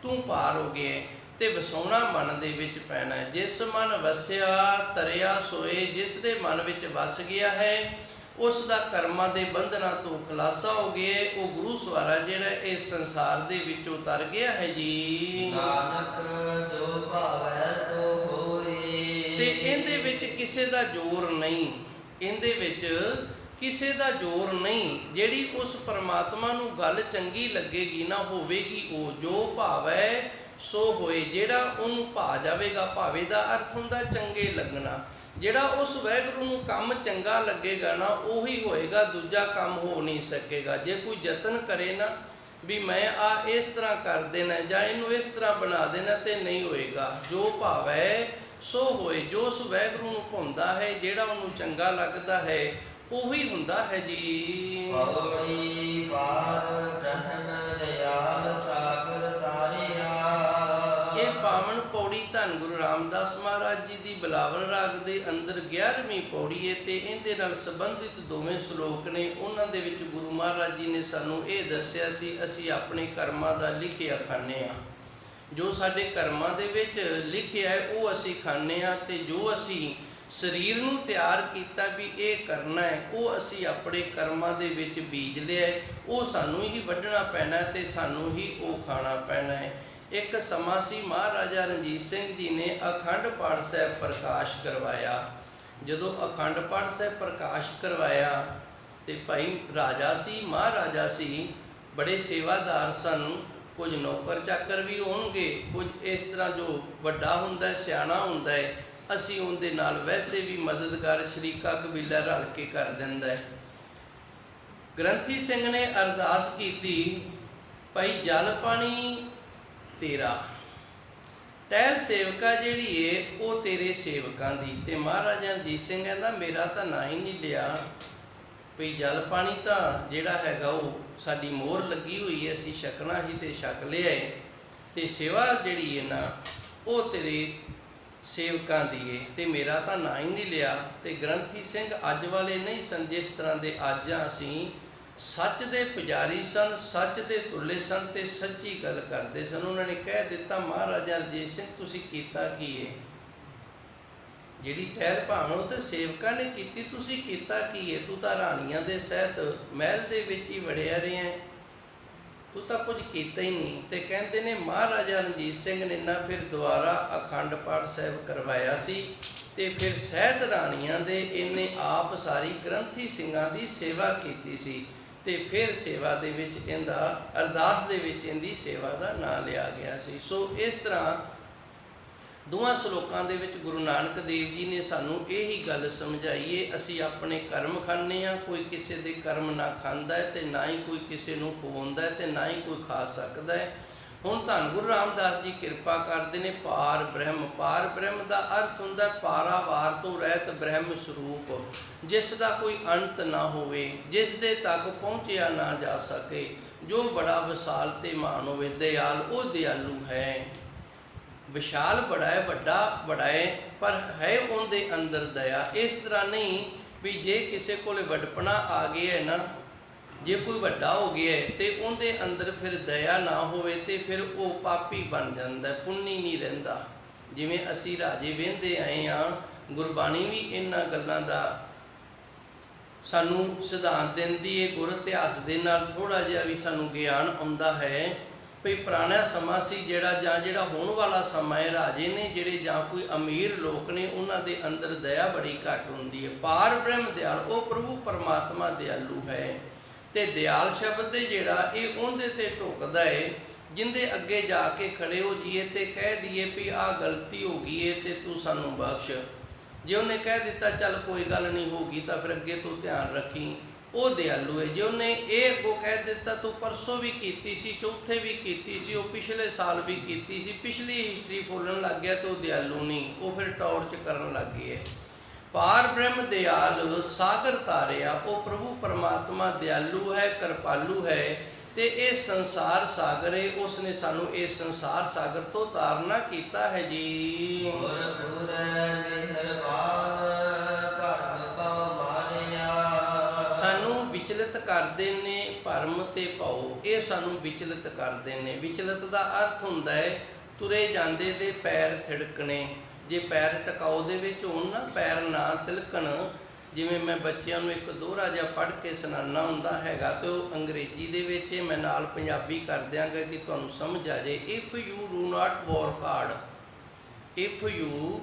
ਤੂੰ ਪਾਰ ਹੋ ਗਿਆ, ਤੇ ਵਸਾਉਣਾ ਮਨ ਦੇ ਵਿੱਚ ਪੈਣਾ। ਜਿਸ ਮਨ ਵਸਿਆ ਤਰਿਆ ਸੋਏ, ਜਿਸ ਦੇ ਮਨ ਵਿੱਚ ਵਸ ਗਿਆ ਹੈ, ਉਸ ਦਾ ਕਰਮਾਂ ਦੇ ਬੰਧਨਾਂ ਤੋਂ ਖੁਲਾਸਾ ਹੋ ਗਿਆ। ਉਹ ਗੁਰੂ ਸਵਾਰਾ ਜਿਹੜਾ ਇਸ ਸੰਸਾਰ ਦੇ ਵਿੱਚੋਂ ਤਰ ਗਿਆ ਹੈ ਜੀ। ਨਾਨਕ ਜੋ ਭਾਵੈ ਸੋ ਹੋਏ। ਤੇ ਇਹਦੇ ਵਿੱਚ ਕਿਸੇ ਦਾ ਜ਼ੋਰ ਨਹੀਂ, ਇਹਦੇ ਵਿੱਚ ਕਿਸੇ ਦਾ ਜ਼ੋਰ ਨਹੀਂ। ਜਿਹੜੀ ਉਸ ਪਰਮਾਤਮਾ ਨੂੰ ਗੱਲ ਚੰਗੀ ਲੱਗੇਗੀ ਨਾ, ਹੋਵੇਗੀ ਉਹ। ਜੋ ਭਾਵੈ ਸੋ ਹੋਏ, ਜਿਹੜਾ ਉਹਨੂੰ ਭਾ ਜਾਵੇਗਾ। ਭਾਵੇ ਦਾ ਅਰਥ ਹੁੰਦਾ ਚੰਗੇ ਲੱਗਣਾ। ਜਿਹੜਾ ਉਸ ਵਾਹਿਗੁਰੂ ਨੂੰ ਕੰਮ ਚੰਗਾ ਲੱਗੇਗਾ ਨਾ, ਉਹੀ ਹੋਏਗਾ, ਦੂਜਾ ਕੰਮ ਹੋ ਨਹੀਂ ਸਕੇਗਾ। ਜੇ ਕੋਈ ਯਤਨ ਕਰੇ ਨਾ ਵੀ ਮੈਂ ਆ ਇਸ ਤਰ੍ਹਾਂ ਕਰ ਦੇਣਾ ਜਾਂ ਇਹਨੂੰ ਇਸ ਤਰ੍ਹਾਂ ਬਣਾ ਦੇਣਾ, ਤੇ ਨਹੀਂ ਹੋਏਗਾ। ਜੋ ਭਾਵੈ ਸੋ ਹੋਏ, ਜੋ ਉਸ ਵਾਹਿਗੁਰੂ ਨੂੰ ਭਾਉਂਦਾ ਹੈ, ਜਿਹੜਾ ਉਹਨੂੰ ਚੰਗਾ ਲੱਗਦਾ ਹੈ, ਉਹੀ ਹੁੰਦਾ ਹੈ ਜੀ। ਪੌੜੀ ਪਾਰ ਬ੍ਰਹਮ ਦਇਆਲ ਸਾਗਰ ਤਾਰਿਆ। ਇਹ ਪਾਵਨ ਪੌੜੀ ਤਾਂ ਧੰਨ ਗੁਰੂ ਰਾਮਦਾਸ ਮਹਾਰਾਜ ਜੀ ਦੀ ਬਿਲਾਵਲ ਰਾਗ ਦੇ ਅੰਦਰ 11ਵੀਂ ਪੌੜੀ ਹੈ ਤੇ ਇਹਦੇ ਨਾਲ ਸੰਬੰਧਿਤ ਦੋਵੇਂ ਸ਼ਲੋਕ ਨੇ। ਉਹਨਾਂ ਦੇ ਵਿੱਚ ਗੁਰੂ ਮਹਾਰਾਜ ਜੀ ਨੇ ਸਾਨੂੰ ਇਹ ਦੱਸਿਆ ਸੀ ਅਸੀਂ ਆਪਣੇ ਕਰਮਾਂ ਦਾ ਲਿਖਿਆ ਖਾਂਦੇ ਹਾਂ। ਜੋ ਸਾਡੇ ਕਰਮਾਂ ਦੇ ਵਿੱਚ ਲਿਖਿਆ ਹੈ ਉਹ ਅਸੀਂ ਖਾਂਦੇ ਹਾਂ, ਤੇ ਜੋ ਅਸੀਂ ਸਰੀਰ ਨੂੰ ਤਿਆਰ ਕੀਤਾ ਵੀ ਇਹ ਕਰਨਾ ਹੈ ਉਹ ਅਸੀਂ ਆਪਣੇ ਕਰਮਾਂ ਦੇ ਵਿੱਚ ਬੀਜ ਲਿਆ, ਉਹ ਸਾਨੂੰ ਹੀ ਵੱਢਣਾ ਪੈਣਾ ਤੇ ਸਾਨੂੰ ਹੀ ਉਹ ਖਾਣਾ ਪੈਣਾ ਹੈ। ਇੱਕ ਸਮਾਂ ਸੀ ਮਹਾਰਾਜਾ ਰਣਜੀਤ ਸਿੰਘ ਜੀ ਨੇ ਅਖੰਡ ਪਾਠ ਸਾਹਿਬ ਪ੍ਰਕਾਸ਼ ਕਰਵਾਇਆ। ਜਦੋਂ ਅਖੰਡ ਪਾਠ ਸਾਹਿਬ ਪ੍ਰਕਾਸ਼ ਕਰਵਾਇਆ ਤੇ ਭਾਈ ਰਾਜਾ ਸੀ, ਮਹਾਰਾਜਾ ਸੀ, ਬੜੇ ਸੇਵਾਦਾਰ ਸਨ, ਕੁਝ ਨੌਕਰ ਚਾਕਰ ਵੀ ਹੋਣਗੇ, ਕੁਝ ਇਸ ਤਰ੍ਹਾਂ ਜੋ ਵੱਡਾ ਹੁੰਦਾ ਸਿਆਣਾ ਹੁੰਦਾ ਹੈ ਅਸੀਂ ਉਹਦੇ ਨਾਲ ਵੈਸੇ ਵੀ ਮਦਦਗਾਰ ਸ਼ਰੀਕਾ ਕਬੀਲਾ ਰਲ ਕੇ ਕਰ ਦਿੰਦਾ ਹੈ। ਗ੍ਰੰਥੀ ਸਿੰਘ ਨੇ ਅਰਦਾਸ ਕੀਤੀ, ਭਾਈ ਜਲ ਪਾਣੀ ਤੇਰਾ, ਟਹਿਲ ਸੇਵਕਾ ਜਿਹੜੀ ਏ ਉਹ ਤੇਰੇ ਸੇਵਕਾਂ ਦੀ। ਤੇ ਮਹਾਰਾਜਾ ਰਣਜੀਤ ਸਿੰਘ ਕਹਿੰਦਾ ਮੇਰਾ ਤਾਂ ਨਾਂ ਹੀ ਨਹੀਂ ਲਿਆ, ਭਈ ਜਲ ਪਾਣੀ ਤਾਂ ਜਿਹੜਾ ਹੈਗਾ ਉਹ ਸਾਡੀ ਮੋਹਰ ਲੱਗੀ ਹੋਈ ਹੈ, ਅਸੀਂ ਛਕਣਾ ਹੀ ਤੇ ਛਕ ਲਿਆ ਏ, ਤੇ ਸੇਵਾ ਜਿਹੜੀ ਹੈ ਨਾ ਉਹ ਤੇਰੇ ਸੇਵਕਾਂ ਦੀ ਏ, ਤੇ ਮੇਰਾ ਤਾਂ ਨਾਂ ਹੀ ਨਹੀਂ ਲਿਆ। ਤੇ ਗ੍ਰੰਥੀ ਸਿੰਘ ਅੱਜ ਵਾਲੇ ਨਹੀਂ ਸਨ ਜਿਸ ਤਰ੍ਹਾਂ ਦੇ ਅੱਜ ਅਸੀਂ, ਸੱਚ ਦੇ ਪੁਜਾਰੀ ਸਨ, ਸੱਚ ਦੇ ਤੁੱਲੇ ਸਨ ਤੇ ਸੱਚੀ ਗੱਲ ਕਰਦੇ ਸਨ। ਉਹਨਾਂ ਨੇ ਕਹਿ ਦਿੱਤਾ ਮਹਾਰਾਜਾ ਰਣਜੀਤ ਸਿੰਘ ਤੁਸੀਂ ਕੀਤਾ ਕੀ ਏ, ਜਿਹੜੀ ਟਹਿਲ ਭਾਵੇਂ ਉਹ ਤੇ ਸੇਵਕਾਂ ਨੇ ਕੀਤੀ, ਤੁਸੀਂ ਕੀਤਾ ਕੀ ਏ? ਤੂੰ ਤਾਂ ਰਾਣੀਆਂ ਦੇ ਸਹਿਤ ਮਹਿਲ ਦੇ ਵਿੱਚ ਹੀ ਵੜਿਆ ਰਿਹਾ, ਤੂੰ ਤਾਂ ਕੁਝ ਕੀਤਾ ਹੀ ਨਹੀਂ। ਤੇ ਕਹਿੰਦੇ ਨੇ ਮਹਾਰਾਜਾ ਰਣਜੀਤ ਸਿੰਘ ਨੇ ਨਾ ਫਿਰ ਦੁਬਾਰਾ ਅਖੰਡ ਪਾਠ ਸਾਹਿਬ ਕਰਵਾਇਆ ਸੀ ਤੇ ਫਿਰ ਸਹਿਤ ਰਾਣੀਆਂ ਦੇ ਇਹਨੇ ਆਪ ਸਾਰੀ ਗ੍ਰੰਥੀ ਸਿੰਘਾਂ ਦੀ ਸੇਵਾ ਕੀਤੀ ਸੀ, ਤੇ ਫਿਰ ਸੇਵਾ ਦੇ ਵਿੱਚ ਇਹਦਾ ਅਰਦਾਸ ਦੇ ਵਿੱਚ ਇਹਦੀ ਸੇਵਾ ਦਾ ਨਾਂ ਲਿਆ ਗਿਆ ਸੀ। ਸੋ ਇਸ ਤਰ੍ਹਾਂ ਦੋਵਾਂ ਸ਼ਲੋਕਾਂ ਦੇ ਵਿੱਚ ਗੁਰੂ ਨਾਨਕ ਦੇਵ ਜੀ ਨੇ ਸਾਨੂੰ ਇਹੀ ਗੱਲ ਸਮਝਾਈਏ, ਅਸੀਂ ਆਪਣੇ ਕਰਮ ਖਾਂਦੇ ਹਾਂ, ਕੋਈ ਕਿਸੇ ਦੇ ਕਰਮ ਨਾ ਖਾਂਦਾ ਹੈ ਤੇ ਨਾ ਹੀ ਕੋਈ ਕਿਸੇ ਨੂੰ ਖਵਾਉਂਦਾ ਹੈ ਤੇ ਨਾ ਹੀ ਕੋਈ ਖਾ ਸਕਦਾ ਹੈ। ਹੁਣ ਧੰਨ ਗੁਰੂ ਰਾਮਦਾਸ ਜੀ ਕਿਰਪਾ ਕਰਦੇ ਨੇ, ਪਾਰ ਬ੍ਰਹਮ, ਪਾਰ ਬ੍ਰਹਮ ਦਾ ਅਰਥ ਹੁੰਦਾ ਪਾਰਾਵਾਰ ਤੋਂ ਰਹਿਤ ਬ੍ਰਹਮ ਸਰੂਪ, ਜਿਸ ਦਾ ਕੋਈ ਅੰਤ ਨਾ ਹੋਵੇ, ਜਿਸ ਦੇ ਤੱਕ ਪਹੁੰਚਿਆ ਨਾ ਜਾ ਸਕੇ, ਜੋ ਬੜਾ ਵਿਸ਼ਾਲ ਤੇ ਮਹਾਨ ਹੋਵੇ। ਦਿਆਲ ਉਹ ਦਿਆਲੂ ਹੈ, ਵਿਸ਼ਾਲ ਬੜਾ ਹੈ, ਵੱਡਾ ਬੜਾ ਹੈ, ਪਰ ਹੈ ਉਹਦੇ ਅੰਦਰ ਦਇਆ। ਇਸ ਤਰ੍ਹਾਂ ਨਹੀਂ ਵੀ ਜੇ ਕਿਸੇ ਕੋਲ ਵੱਡਪਣਾ ਆ ਗਿਆ ਹੈ ਨਾ, ਜੇ ਕੋਈ ਵੱਡਾ ਹੋ ਗਿਆ ਹੈ ਤੇ ਉਹਦੇ ਅੰਦਰ ਫਿਰ ਦਇਆ ਨਾ ਹੋਵੇ ਤੇ ਫਿਰ ਉਹ ਪਾਪੀ ਬਣ ਜਾਂਦਾ, ਪੁੰਨੀ ਨਹੀਂ ਰਹਿੰਦਾ। ਜਿਵੇਂ ਅਸੀਂ ਰਾਜੇ ਵਹਿੰਦੇ ਆਏ ਹਾਂ, ਗੁਰਬਾਣੀ ਵੀ ਇਹਨਾਂ ਗੱਲਾਂ ਦਾ ਸਾਨੂੰ ਸਿਧਾਂਤ ਦਿੰਦੀ ਹੈ, ਗੁਰ ਇਤਿਹਾਸ ਦੇ ਨਾਲ ਥੋੜ੍ਹਾ ਜਿਹਾ ਵੀ ਸਾਨੂੰ ਗਿਆਨ ਆਉਂਦਾ ਹੈ ਭਈ ਪੁਰਾਣਾ ਸਮਾਂ ਸੀ ਜਿਹੜਾ ਹੋਣ ਵਾਲਾ ਸਮਾਂ ਹੈ, ਰਾਜੇ ਨੇ ਜਿਹੜੇ ਜਾਂ ਕੋਈ ਅਮੀਰ ਲੋਕ ਨੇ ਉਹਨਾਂ ਦੇ ਅੰਦਰ ਦਇਆ ਬੜੀ ਘੱਟ ਹੁੰਦੀ ਹੈ। ਪਾਰ ਬ੍ਰਹਮ ਦਿਆਲ, ਉਹ ਪ੍ਰਭੂ ਪਰਮਾਤਮਾ ਦਿਆਲੂ ਹੈ। ਤੇ ਦਿਆਲ ਸ਼ਬਦ ਦੇ ਜਿਹੜਾ ਇਹ ਉਹਦੇ ਤੇ ਢੁਕਦਾ ਹੈ ਜਿੰਦੇ ਅੱਗੇ ਜਾ ਕੇ ਖੜੇ ਹੋ ਜਾਈਏ ਤੇ ਕਹਿ ਦਈਏ ਵੀ ਆਹ ਗਲਤੀ ਹੋ ਗਈ ਏ ਤੇ ਤੂੰ ਸਾਨੂੰ ਬਖਸ਼। ਜੇ ਉਹਨੇ ਕਹਿ ਦਿੱਤਾ ਚੱਲ ਕੋਈ ਗੱਲ ਨਹੀਂ ਹੋਗੀ ਤਾਂ ਫਿਰ ਅੱਗੇ ਤੋਂ ਧਿਆਨ ਰੱਖੀ, ਉਹ ਦਿਆਲੂ ਹੈ। ਜੇ ਉਹਨੇ ਇਹ ਅੱਗੋਂ ਕਹਿ ਦਿੱਤਾ ਤੂੰ ਪਰਸੋਂ ਵੀ ਕੀਤੀ ਸੀ, ਚੌਥੇ ਵੀ ਕੀਤੀ ਸੀ, ਉਹ ਪਿਛਲੇ ਸਾਲ ਵੀ ਕੀਤੀ ਸੀ, ਪਿਛਲੀ ਹਿਸਟਰੀ ਫੋਲਣ ਲੱਗ ਗਿਆ ਤੇ ਉਹ ਦਿਆਲੂ ਨਹੀਂ, ਉਹ ਫਿਰ ਟੌਰਚ ਕਰਨ ਲੱਗ ਗਏ। ਪਾਰ ਬ੍ਰਹਮ ਦਿਆਲ ਸਾਗਰ ਤਾਰਿਆ, ਉਹ ਪ੍ਰਭੂ ਪਰਮਾਤਮਾ ਦਿਆਲੂ ਹੈ, ਕਿਰਪਾਲੂ ਹੈ ਤੇ ਇਹ ਸੰਸਾਰ ਸਾਗਰ ਹੈ, ਉਸ ਨੇ ਸਾਨੂੰ ਇਹ ਸੰਸਾਰ ਸਾਗਰ ਤੋਂ ਤਾਰਨਾ ਕੀਤਾ ਹੈ ਜੀ। ਸਾਨੂੰ ਵਿਚਲਿਤ ਕਰਦੇ ਨੇ ਭਰਮ ਤੇ ਭਉ, ਇਹ ਸਾਨੂੰ ਵਿਚਲਿਤ ਕਰਦੇ ਨੇ। ਵਿਚਲਿਤ ਦਾ ਅਰਥ ਹੁੰਦਾ ਹੈ ਤੁਰੇ ਜਾਂਦੇ ਦੇ ਪੈਰ ਥਿੜਕਣੇ, ਜੇ ਪੈਰ ਟਿਕਾਓ ਦੇ ਵਿੱਚ ਹੋਣ ਨਾ, ਪੈਰ ਨਾ ਤਿਲਕਣ। ਜਿਵੇਂ ਮੈਂ ਬੱਚਿਆਂ ਨੂੰ ਇੱਕ ਦੋਹਰਾ ਜਿਹਾ ਪੜ੍ਹ ਕੇ ਸੁਣਾਉਣਾ ਹੁੰਦਾ ਹੈਗਾ ਤੇ ਉਹ ਅੰਗਰੇਜ਼ੀ ਦੇ ਵਿੱਚ ਮੈਂ ਨਾਲ ਪੰਜਾਬੀ ਕਰ ਦਿਆਂਗਾ ਕਿ ਤੁਹਾਨੂੰ ਸਮਝ ਆ ਜਾਏ। If you do not work hard, if you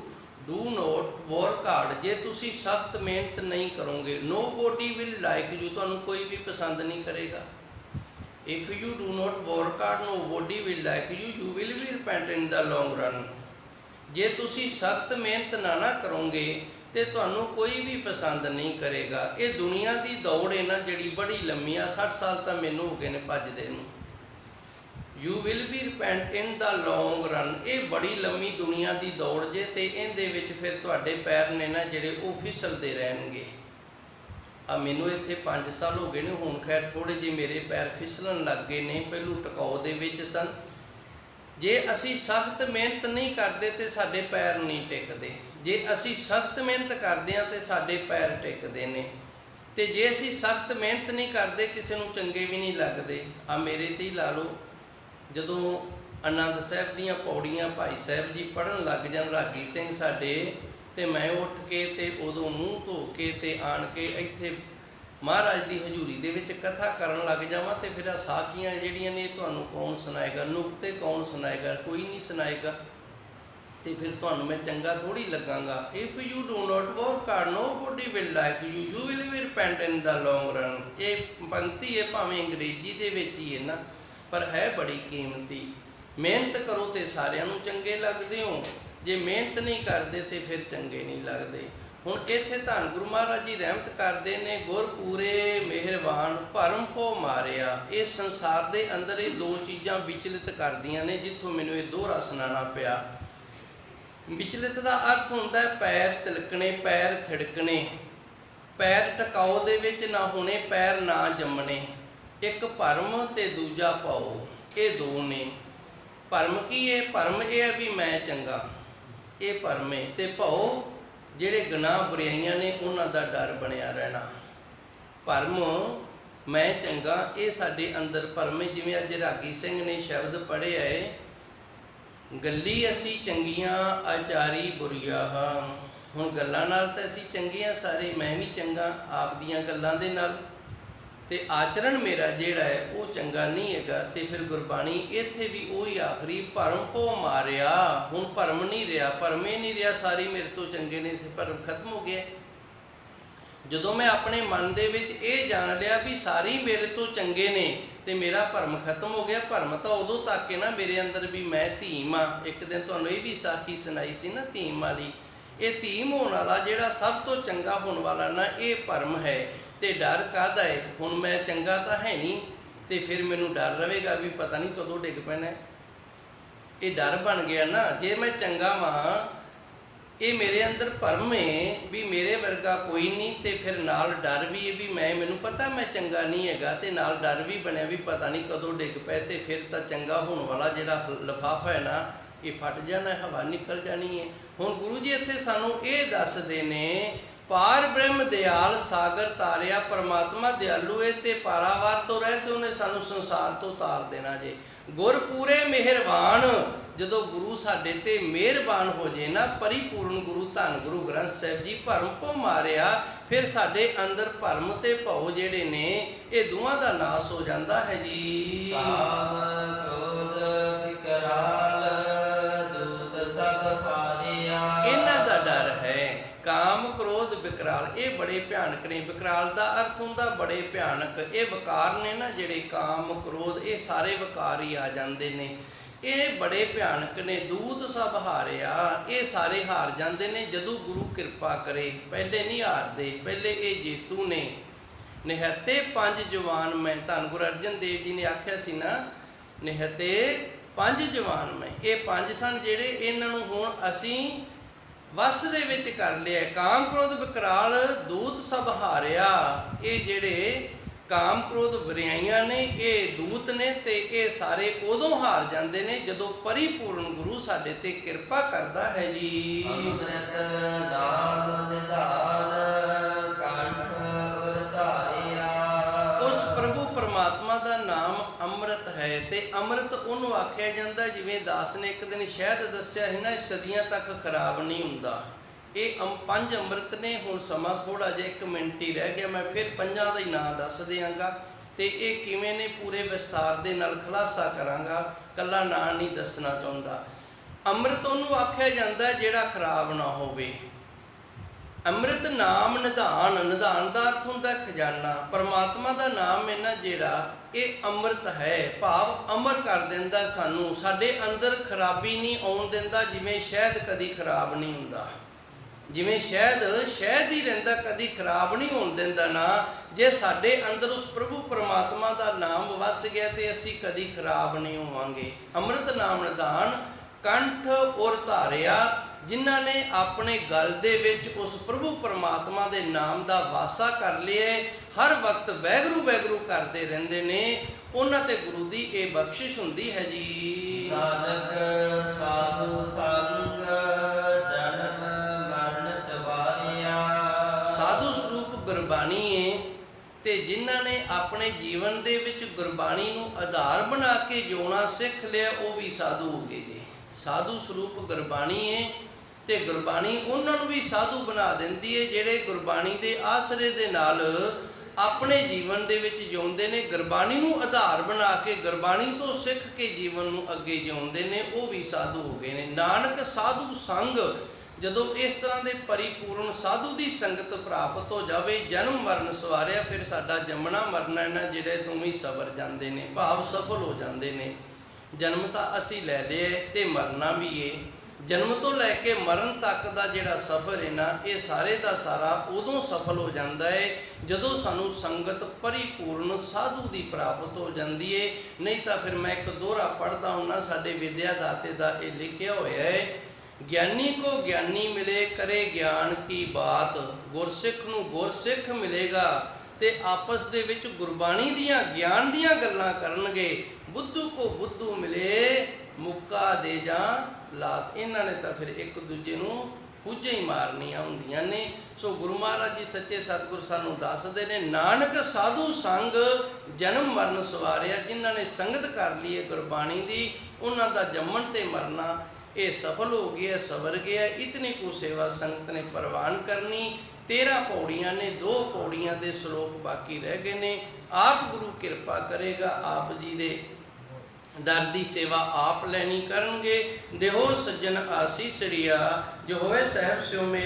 do not work hard, ਜੇ ਤੁਸੀਂ ਸਖਤ ਮਿਹਨਤ ਨਹੀਂ ਕਰੋਗੇ, ਨੋਬੋਡੀ ਵਿਲ ਲਾਈਕ ਯੂ, ਤੁਹਾਨੂੰ ਕੋਈ ਵੀ ਪਸੰਦ ਨਹੀਂ ਕਰੇਗਾ। If you do not work hard nobody will like you, you will be repent in the long run. ਜੇ ਤੁਸੀਂ ਸਖਤ ਮਿਹਨਤ ਨਾ ਕਰੋਗੇ ਤੇ ਤੁਹਾਨੂੰ ਕੋਈ ਵੀ ਪਸੰਦ ਨਹੀਂ ਕਰੇਗਾ। ਇਹ ਦੁਨੀਆ ਦੀ ਦੌੜ ਹੈ ਨਾ ਜਿਹੜੀ ਬੜੀ ਲੰਮੀ ਆ, 60 ਸਾਲ ਤਾਂ ਮੈਨੂੰ ਹੋ ਗਏ ਨੇ ਭੱਜਦੇ ਨੂੰ। You will be repent in the long run, ਇਹ ਬੜੀ ਲੰਮੀ ਦੁਨੀਆ ਦੀ ਦੌੜ ਜੇ ਤੇ ਇਹਦੇ ਵਿੱਚ ਫਿਰ ਤੁਹਾਡੇ ਪੈਰ ਨੇ ਨਾ ਜਿਹੜੇ ਉਹ ਫਿਸਲਦੇ ਰਹਿਣਗੇ। ਆ ਮੈਨੂੰ ਇੱਥੇ 5 ਸਾਲ ਹੋ ਗਏ ਨੇ, ਹੁਣ ਖੈਰ ਥੋੜ੍ਹੇ ਜਿਹੇ ਮੇਰੇ ਪੈਰ ਫਿਸਲਣ ਲੱਗ ਗਏ ਨੇ, ਪਹਿਲੋਂ ਟਿਕਾਓ ਦੇ ਵਿੱਚ ਸਨ ਜੇ ਅਸੀਂ ਸਖਤ ਮਿਹਨਤ ਨਹੀਂ ਕਰਦੇ ਤੇ ਸਾਡੇ ਪੈਰ ਨਹੀਂ ਟਿਕਦੇ। ਜੇ ਅਸੀਂ ਸਖਤ ਮਿਹਨਤ ਕਰਦੇ ਹਾਂ ਤੇ ਸਾਡੇ ਪੈਰ ਟਿਕਦੇ ਨੇ। ਤੇ ਜੇ ਅਸੀਂ ਸਖਤ ਮਿਹਨਤ ਨਹੀਂ ਕਰਦੇ ਕਿਸੇ ਨੂੰ ਚੰਗੇ ਵੀ ਨਹੀਂ ਲੱਗਦੇ। ਆ ਮੇਰੇ ਤੇ ਹੀ ਲਾ ਲਓ, ਜਦੋਂ ਆਨੰਦ ਸਾਹਿਬ ਦੀਆਂ ਪੌੜੀਆਂ ਭਾਈ ਸਾਹਿਬ ਜੀ ਪੜ੍ਹਨ ਲੱਗ ਜਾਣ ਰਾਗੀ ਸਿੰਘ ਸਾਡੇ, ਤੇ ਮੈਂ ਉੱਠ ਕੇ ਤੇ ਉਦੋਂ ਮੂੰਹ ਧੋ ਕੇ ਤੇ ਆਣ ਕੇ ਇੱਥੇ ਮਹਾਰਾਜ ਦੀ ਹਜ਼ੂਰੀ ਦੇ ਵਿੱਚ ਕਥਾ ਕਰਨ ਲੱਗ ਜਾਵਾਂ, ਤੇ ਫਿਰ ਸਾਖੀਆਂ ਜਿਹੜੀਆਂ ਨੇ ਤੁਹਾਨੂੰ ਕੌਣ ਸੁਣਾਏਗਾ, ਨੁਕਤੇ ਕੌਣ ਸੁਣਾਏਗਾ, ਕੋਈ ਨਹੀਂ ਸੁਣਾਏਗਾ। ਤੇ ਫਿਰ ਤੁਹਾਨੂੰ ਮੈਂ ਚੰਗਾ ਥੋੜ੍ਹੀ ਲੱਗਾਂਗਾ। If you do not work hard nobody will like you, you will be repent in the long run. ਇਹ ਪੰਕਤੀ ਹੈ, ਭਾਵੇਂ ਅੰਗਰੇਜ਼ੀ ਦੇ ਵਿੱਚ ਹੀ ਹੈ ਨਾ, ਪਰ ਹੈ ਬੜੀ ਕੀਮਤੀ। ਮਿਹਨਤ ਕਰੋ ਤੇ ਸਾਰਿਆਂ ਨੂੰ ਚੰਗੇ ਲੱਗਦੇ ਹੋ, ਜੇ ਮਿਹਨਤ ਨਹੀਂ ਕਰਦੇ ਤੇ ਫਿਰ ਚੰਗੇ ਨਹੀਂ ਲੱਗਦੇ। ਹੁਣ ਇੱਥੇ ਧੰਨ ਗੁਰੂ ਮਹਾਰਾਜ ਜੀ ਰਹਿਮਤ ਕਰਦੇ ਨੇ, ਗੁਰ ਪੂਰੇ ਮਿਹਰਬਾਨ ਭਰਮ ਭੋ ਮਾਰਿਆ। ਇਸ ਸੰਸਾਰ ਦੇ ਅੰਦਰ ਇਹ ਦੋ ਚੀਜ਼ਾਂ ਵਿਚਲਿਤ ਕਰਦੀਆਂ ਨੇ, ਜਿੱਥੋਂ ਮੈਨੂੰ ਇਹ ਦੋਹਰਾ ਸੁਣਾਉਣਾ ਪਿਆ। ਵਿਚਲਿਤ ਦਾ ਅਰਥ ਹੁੰਦਾ ਹੈ ਪੈਰ ਤਿਲਕਣੇ, ਪੈਰ ਥਿੜਕਣੇ, ਪੈਰ ਟਿਕਾਓ ਦੇ ਵਿੱਚ ਨਾ ਹੋਣੇ, ਪੈਰ ਨਾ ਜੰਮਣੇ। ਇੱਕ ਭਰਮ ਤੇ ਦੂਜਾ ਭਉ, ਇਹ ਦੋ ਨੇ। ਭਰਮ ਕੀ ਹੈ? ਭਰਮ ਇਹ ਹੈ ਵੀ ਮੈਂ ਚੰਗਾ, ਇਹ ਭਰਮ ਹੈ। ਤੇ ਭਉ ਜਿਹੜੇ ਗੁਨਾਹ ਬੁਰਾਈਆਂ ਨੇ ਉਹਨਾਂ ਦਾ ਡਰ ਬਣਿਆ ਰਹਿਣਾ। ਭਰਮ ਮੈਂ ਚੰਗਾ, ਇਹ ਸਾਡੇ ਅੰਦਰ ਭਰਮ ਹੈ। ਜਿਵੇਂ ਅੱਜ ਰਾਗੀ ਸਿੰਘ ਨੇ ਸ਼ਬਦ ਪੜ੍ਹਿਆ ਹੈ, ਗੱਲੀ ਅਸੀਂ ਚੰਗੀਆਂ ਆਚਾਰੀ ਬੁਰੀਆ ਹਾਂ। ਹੁਣ ਗੱਲਾਂ ਨਾਲ ਤਾਂ ਅਸੀਂ ਚੰਗੀਆਂ ਸਾਰੇ, ਮੈਂ ਵੀ ਚੰਗਾ ਆਪ ਦੀਆਂ ਗੱਲਾਂ ਦੇ ਨਾਲ, ਤੇ ਆਚਰਣ ਮੇਰਾ ਜਿਹੜਾ ਹੈ ਉਹ ਚੰਗਾ ਨਹੀਂ ਹੈਗਾ। ਤੇ ਫਿਰ ਗੁਰਬਾਣੀ ਇੱਥੇ ਵੀ ਉਹੀ ਆਖਰੀ ਭਰਮ ਭੋ ਮਾਰਿਆ। ਹੁਣ ਭਰਮ ਨਹੀਂ ਰਿਹਾ, ਭਰਮੇ ਨਹੀਂ ਰਿਹਾ, ਸਾਰੀ ਮੇਰੇ ਤੋਂ ਚੰਗੇ ਨੇ, ਭਰਮ ਖਤਮ ਹੋ ਗਿਆ। ਜਦੋਂ ਮੈਂ ਆਪਣੇ ਮਨ ਦੇ ਵਿੱਚ ਇਹ ਜਾਣ ਲਿਆ ਵੀ ਸਾਰੀ ਮੇਰੇ ਤੋਂ ਚੰਗੇ ਨੇ ਤੇ ਮੇਰਾ ਭਰਮ ਖਤਮ ਹੋ ਗਿਆ। ਭਰਮ ਤਾਂ ਉਦੋਂ ਤੱਕ ਹੈ ਨਾ ਮੇਰੇ ਅੰਦਰ ਵੀ ਮੈਂ ਧੀਮ ਆ। ਇੱਕ ਦਿਨ ਤੁਹਾਨੂੰ ਇਹ ਵੀ ਸਾਖੀ ਸੁਣਾਈ ਸੀ ਨਾ ਧੀਮ ਵਾਲੀ। ਇਹ ਧੀਮ ਹੋਣ ਵਾਲਾ ਜਿਹੜਾ ਸਭ ਤੋਂ ਚੰਗਾ ਹੋਣ ਵਾਲਾ ਨਾ, ਇਹ ਭਰਮ ਹੈ। ਤੇ ਡਰ ਕਾਹਦਾ ਹੈ? ਹੁਣ ਮੈਂ ਚੰਗਾ ਤਾਂ ਹੈ ਨਹੀਂ, ਤੇ ਫਿਰ ਮੈਨੂੰ ਡਰ ਰਹੇਗਾ ਵੀ ਪਤਾ ਨਹੀਂ ਕਦੋਂ ਡਿੱਗ ਪੈਣਾ। ਇਹ ਡਰ ਬਣ ਗਿਆ ਨਾ। ਜੇ ਮੈਂ ਚੰਗਾ ਵਾਂ, ਇਹ ਮੇਰੇ ਅੰਦਰ ਭਰਮ ਹੈ ਵੀ ਮੇਰੇ ਵਰਗਾ ਕੋਈ ਨਹੀਂ, ਤੇ ਫਿਰ ਨਾਲ ਡਰ ਵੀ ਹੈ ਵੀ ਮੈਨੂੰ ਪਤਾ ਮੈਂ ਚੰਗਾ ਨਹੀਂ ਹੈਗਾ, ਤੇ ਨਾਲ ਡਰ ਵੀ ਬਣਿਆ ਵੀ ਪਤਾ ਨਹੀਂ ਕਦੋਂ ਡਿੱਗ ਪਏ। ਤੇ ਫਿਰ ਤਾਂ ਚੰਗਾ ਹੋਣ ਵਾਲਾ ਜਿਹੜਾ ਲਿਫਾਫਾ ਹੈ ਨਾ, ਇਹ ਫਟ ਜਾਣਾ, ਹਵਾ ਨਿਕਲ ਜਾਣੀ ਹੈ। ਹੁਣ ਗੁਰੂ ਜੀ ਇੱਥੇ ਸਾਨੂੰ ਇਹ ਦੱਸਦੇ ਨੇ, ਪਾਰ ਬ੍ਰਹਮ ਦਿਆਲ ਸਾਗਰ ਤਾਰਿਆ। ਪਰਮਾਤਮਾ ਦਿਆਲੂ ਹੈ ਤੇ ਪਾਰਾਵਾਰ ਤੋਂ ਰਹਿ ਕੇ ਉਹਨੇ ਸਾਨੂੰ ਸੰਸਾਰ ਤੋਂ ਤਾਰ ਦੇਣਾ ਜੇ। ਗੁਰ ਪੂਰੇ ਮਿਹਰਬਾਨ, ਜਦੋਂ ਗੁਰੂ ਸਾਡੇ ਤੇ ਮਿਹਰਬਾਨ ਹੋ ਜੇ ਨਾ, ਪਰਿਪੂਰਨ ਗੁਰੂ ਧੰਨ ਗੁਰੂ ਗ੍ਰੰਥ ਸਾਹਿਬ ਜੀ ਭਰਮ ਭੋ ਮਾਰਿਆ, ਫਿਰ ਸਾਡੇ ਅੰਦਰ ਭਰਮ ਤੇ ਭਉ ਜਿਹੜੇ ਨੇ ਇਹ ਦੋਵਾਂ ਦਾ ਨਾਸ ਹੋ ਜਾਂਦਾ ਹੈ ਜੀ। ਕਾਮ ਕ੍ਰੋਧ ਵਿਕਰਾਲ ਦੂਤ ਸਭ ਹਾਰਿਆ। ਇਹਨਾਂ ਦਾ ਡਰ ਹੈ। ਕਾਮ ਕ੍ਰੋਧ ਵਿਕਰਾਲ, ਇਹ ਬੜੇ ਭਿਆਨਕ ਨੇ। ਵਿਕਰਾਲ ਦਾ ਅਰਥ ਹੁੰਦਾ ਬੜੇ ਭਿਆਨਕ। ਇਹ ਵਿਕਾਰ ਨੇ ਨਾ ਜਿਹੜੇ ਕਾਮ ਕ੍ਰੋਧ, ਇਹ ਸਾਰੇ ਵਿਕਾਰ ਹੀ ਆ ਜਾਂਦੇ ਨੇ। ਇਹ ਬੜੇ ਭਿਆਨਕ ਨੇ। ਦੂਤ ਸਭ ਹਾਰਿਆ, ਇਹ ਸਾਰੇ ਹਾਰ ਜਾਂਦੇ ਨੇ ਜਦੋਂ ਗੁਰੂ ਕਿਰਪਾ ਕਰੇ। ਪਹਿਲੇ ਨਹੀਂ ਹਾਰਦੇ, ਪਹਿਲੇ ਇਹ ਜੇਤੂ ਨੇ। ਨਿਹਤੇ ਪੰਜ ਜਵਾਨ ਮੈਂ, ਧੰਨ ਗੁਰੂ ਅਰਜਨ ਦੇਵ ਜੀ ਨੇ ਆਖਿਆ ਸੀ ਨਾ, ਨਿਹਤੇ ਪੰਜ ਜਵਾਨ ਮੈਂ। ਇਹ ਪੰਜ ਸਨ ਜਿਹੜੇ, ਇਹਨਾਂ ਨੂੰ ਹੁਣ ਅਸੀਂ ਵਸ ਦੇ ਵਿੱਚ ਕਰ ਲਿਆ। ਕਾਮ ਕ੍ਰੋਧ ਵਿਕਰਾਲ ਦੂਤ ਸਭ ਹਾਰਿਆ। ਇਹ ਜਿਹੜੇ ਕਾਮ ਕ੍ਰੋਧ ਬੁਰਾਈਆਂ ਨੇ, ਇਹ ਦੂਤ ਨੇ, ਤੇ ਇਹ ਸਾਰੇ ਉਦੋਂ ਹਾਰ ਜਾਂਦੇ ਨੇ ਜਦੋਂ ਪਰਿਪੂਰਨ ਗੁਰੂ ਸਾਡੇ ਤੇ ਕਿਰਪਾ ਕਰਦਾ ਹੈ ਜੀ। ਅੰਮ੍ਰਿਤ ਨਾਮ ਨਿਧਾਨ ਕੰਠ ਉਰ ਧਾਰਿਆ। ਉਸ ਪ੍ਰਭੂ ਪਰਮਾਤਮਾ ਦਾ ਨਾਮ ਅੰਮ੍ਰਿਤ ਹੈ, ਤੇ ਅੰਮ੍ਰਿਤ ਉਹਨੂੰ ਆਖਿਆ ਜਾਂਦਾ, ਜਿਵੇਂ ਦਾਸ ਨੇ ਇੱਕ ਦਿਨ ਸ਼ਾਇਦ ਦੱਸਿਆ ਹੈ ਨਾ, ਸਦੀਆਂ ਤੱਕ ਖਰਾਬ ਨਹੀਂ ਹੁੰਦਾ। ਇਹ ਪੰਜ ਅੰਮ੍ਰਿਤ ਨੇ। ਹੁਣ ਸਮਾਂ ਥੋੜਾ ਜਿਹਾ 1 ਮਿੰਟ ਹੀ ਰਹਿ ਗਿਆ, ਮੈਂ ਫਿਰ ਪੰਜਾਂ ਦਾ ਹੀ ਨਾਂ ਦੱਸ ਦਿਆਂਗਾ, ਤੇ ਇਹ ਕਿਵੇਂ ਨੇ ਪੂਰੇ ਵਿਸਤਾਰ ਦੇ ਨਾਲ ਖੁਲਾਸਾ ਕਰਾਂਗਾ, ਕੱਲਾ ਨਾਂ ਨਹੀਂ ਦੱਸਣਾ ਚਾਹੁੰਦਾ। ਅੰਮ੍ਰਿਤ ਉਹਨੂੰ ਆਖਿਆ ਜਾਂਦਾ ਜਿਹੜਾ ਖਰਾਬ ਨਾ ਹੋਵੇ। ਅੰਮ੍ਰਿਤ ਨਾਮ ਨਿਧਾਨ, ਨਿਧਾਨ ਦਾ ਅਰਥ ਹੁੰਦਾ ਖਜ਼ਾਨਾ। ਪਰਮਾਤਮਾ ਦਾ ਨਾਮ ਹੈ ਨਾ ਜਿਹੜਾ, ਇਹ ਅੰਮ੍ਰਿਤ ਹੈ, ਭਾਵ ਅਮਰ ਕਰ ਦਿੰਦਾ ਸਾਨੂੰ, ਸਾਡੇ ਅੰਦਰ ਖਰਾਬੀ ਨਹੀਂ ਆਉਣ ਦਿੰਦਾ। ਜਿਵੇਂ ਸ਼ਹਿਦ ਕਦੀ ਖਰਾਬ ਨਹੀਂ ਹੁੰਦਾ, ਜਿਵੇਂ ਸ਼ਹਿਦ ਹੀ ਰਹਿੰਦਾ, ਕਦੀ ਖਰਾਬ ਨਹੀਂ ਹੋਣ ਦਿੰਦਾ ਨਾ। ਜੇ ਸਾਡੇ ਅੰਦਰ ਉਸ ਪ੍ਰਭੂ ਪਰਮਾਤਮਾ ਦਾ ਨਾਮ ਵਸ ਗਿਆ ਤੇ ਅਸੀਂ ਕਦੀ ਖਰਾਬ ਨਹੀਂ ਹੋਵਾਂਗੇ। ਅੰਮ੍ਰਿਤ ਨਾਮ ਨਿਧਾਨ ਕੰਠ ਉਰ ਧਾਰਿਆ, ਜਿਨ੍ਹਾਂ ਨੇ ਆਪਣੇ ਗਲ ਦੇ ਵਿੱਚ ਉਸ ਪ੍ਰਭੂ ਪਰਮਾਤਮਾ ਦੇ ਨਾਮ ਦਾ ਵਾਸਾ ਕਰ ਲਿਆ, ਹਰ ਵਕਤ ਵੈਗਰੂ ਵੈਗਰੂ ਕਰਦੇ ਰਹਿੰਦੇ ਨੇ, ਉਹਨਾਂ ਤੇ ਗੁਰੂ ਦੀ ਇਹ ਬਖਸ਼ਿਸ਼ ਹੁੰਦੀ ਹੈ ਜੀ। ਨਾਨਕ ਸਾਧੂ ਸੰਗ ਜਨਮ ਮਰਨ ਸਵਾਰਿਆ। ਸਾਧੂ ਸਰੂਪ ਗੁਰਬਾਣੀ ਏ, ਤੇ ਜਿਨ੍ਹਾਂ ਨੇ ਆਪਣੇ ਜੀਵਨ ਦੇ ਵਿੱਚ ਗੁਰਬਾਣੀ ਨੂੰ ਆਧਾਰ ਬਣਾ ਕੇ ਜਿਉਣਾ ਸਿੱਖ ਲਿਆ ਉਹ ਵੀ ਸਾਧੂ ਹੋ ਗਏ ਜੀ। ਸਾਧੂ ਸਰੂਪ ਗੁਰਬਾਣੀ ਏ, ਤੇ ਗੁਰਬਾਣੀ ਉਹਨਾਂ ਨੂੰ ਵੀ ਸਾਧੂ ਬਣਾ ਦਿੰਦੀ ਏ ਜਿਹੜੇ ਗੁਰਬਾਣੀ ਦੇ ਆਸਰੇ ਦੇ ਨਾਲ ਆਪਣੇ ਜੀਵਨ ਦੇ ਵਿੱਚ ਜਿਉਂਦੇ ਨੇ, ਗੁਰਬਾਣੀ ਨੂੰ ਆਧਾਰ ਬਣਾ ਕੇ ਗੁਰਬਾਣੀ ਤੋਂ ਸਿੱਖ ਕੇ ਜੀਵਨ ਨੂੰ ਅੱਗੇ ਜਿਉਂਦੇ ਨੇ, ਉਹ ਵੀ ਸਾਧੂ ਹੋ ਗਏ ਨੇ। ਨਾਨਕ ਸਾਧੂ ਸੰਗ, ਜਦੋਂ ਇਸ ਤਰ੍ਹਾਂ ਦੇ ਪਰਿਪੂਰਨ ਸਾਧੂ ਦੀ ਸੰਗਤ ਪ੍ਰਾਪਤ ਹੋ ਜਾਵੇ, ਜਨਮ ਮਰਨ ਸਵਾਰਿਆ, ਫਿਰ ਸਾਡਾ ਜੰਮਣਾ ਮਰਨਾ ਇਹਨਾਂ ਜਿਹੜੇ ਦੋਵੇਂ ਸਵਰ ਜਾਂਦੇ ਨੇ, ਭਾਵ ਸਫਲ ਹੋ ਜਾਂਦੇ ਨੇ। ਜਨਮ ਤਾਂ ਅਸੀਂ ਲੈ ਲਿਆ ਤੇ ਮਰਨਾ ਵੀ ਏ। ਜਨਮ ਤੋਂ ਲੈ ਕੇ ਮਰਨ ਤੱਕ ਦਾ ਜਿਹੜਾ ਸਫ਼ਰ ਹੈ ਨਾ, ਇਹ ਸਾਰੇ ਦਾ ਸਾਰਾ ਉਦੋਂ ਸਫਲ ਹੋ ਜਾਂਦਾ ਹੈ ਜਦੋਂ ਸਾਨੂੰ ਸੰਗਤ ਪਰਿਪੂਰਨ ਸਾਧੂ ਦੀ ਪ੍ਰਾਪਤ ਹੋ ਜਾਂਦੀ ਹੈ। ਨਹੀਂ ਤਾਂ ਫਿਰ ਮੈਂ ਇੱਕ ਦੋਹਰਾ ਪੜ੍ਹਦਾ ਹੁੰਦਾ, ਸਾਡੇ ਵਿਦਿਆ ਦਾਤੇ ਦਾ ਇਹ ਲਿਖਿਆ ਹੋਇਆ ਹੈ, ਗਿਆਨੀ ਕੋ ਗਿਆਨੀ ਮਿਲੇ ਕਰੇ ਗਿਆਨ ਕੀ ਬਾਤ, ਗੁਰਸਿੱਖ ਨੂੰ ਗੁਰਸਿੱਖ ਮਿਲੇਗਾ ਤੇ ਆਪਸ ਦੇ ਵਿੱਚ ਗੁਰਬਾਣੀ ਦੀਆਂ ਗਿਆਨ ਦੀਆਂ ਗੱਲਾਂ ਕਰਨਗੇ। ਬੁੱਧੂ ਕੋ ਬੁੱਧੂ ਮਿਲੇ ਮੁੱਕਾ ਦੇ ਜਾਂ ਲਾਤ, ਇਹਨਾਂ ਨੇ ਤਾਂ ਫਿਰ ਇੱਕ ਦੂਜੇ ਨੂੰ ਹੁੱਜੇ ਹੀ ਮਾਰਨੀਆਂ ਹੁੰਦੀਆਂ ਨੇ। ਸੋ ਗੁਰੂ ਮਹਾਰਾਜ ਜੀ ਸੱਚੇ ਸਤਿਗੁਰ ਸਾਨੂੰ ਦੱਸਦੇ ਨੇ, ਨਾਨਕ ਸਾਧੂ ਸੰਗ ਜਨਮ ਮਰਨ ਸਵਾਰਿਆ, ਜਿਨ੍ਹਾਂ ਨੇ ਸੰਗਤ ਕਰ ਲਈ ਹੈ ਗੁਰਬਾਣੀ ਦੀ, ਉਹਨਾਂ ਦਾ ਜੰਮਣ ਤੇ ਮਰਨਾ ਇਹ ਸਫਲ ਹੋ ਗਿਆ, ਸਵਰ ਗਿਆ। ਇਤਨੀ ਕੁ ਸੇਵਾ ਸੰਗਤ ਨੇ ਪ੍ਰਵਾਨ ਕਰਨੀ। 13 ਪੌੜੀਆਂ ਨੇ, 2 ਪੌੜੀਆਂ ਦੇ ਸ਼ਲੋਕ ਬਾਕੀ ਰਹਿ ਗਏ ਨੇ। ਆਪ ਗੁਰੂ ਕਿਰਪਾ ਕਰੇਗਾ, ਆਪ ਜੀ ਦੇ ਦਰ ਦੀ ਸੇਵਾ ਆਪ ਲੈਣੀ ਕਰਨਗੇ। ਦੇਹੋ ਸੱਜਣ ਆਸੀਸੜੀਆ, ਜੋ ਹੋਵੇ ਸਹਿਬ ਸਿਉ ਮੇ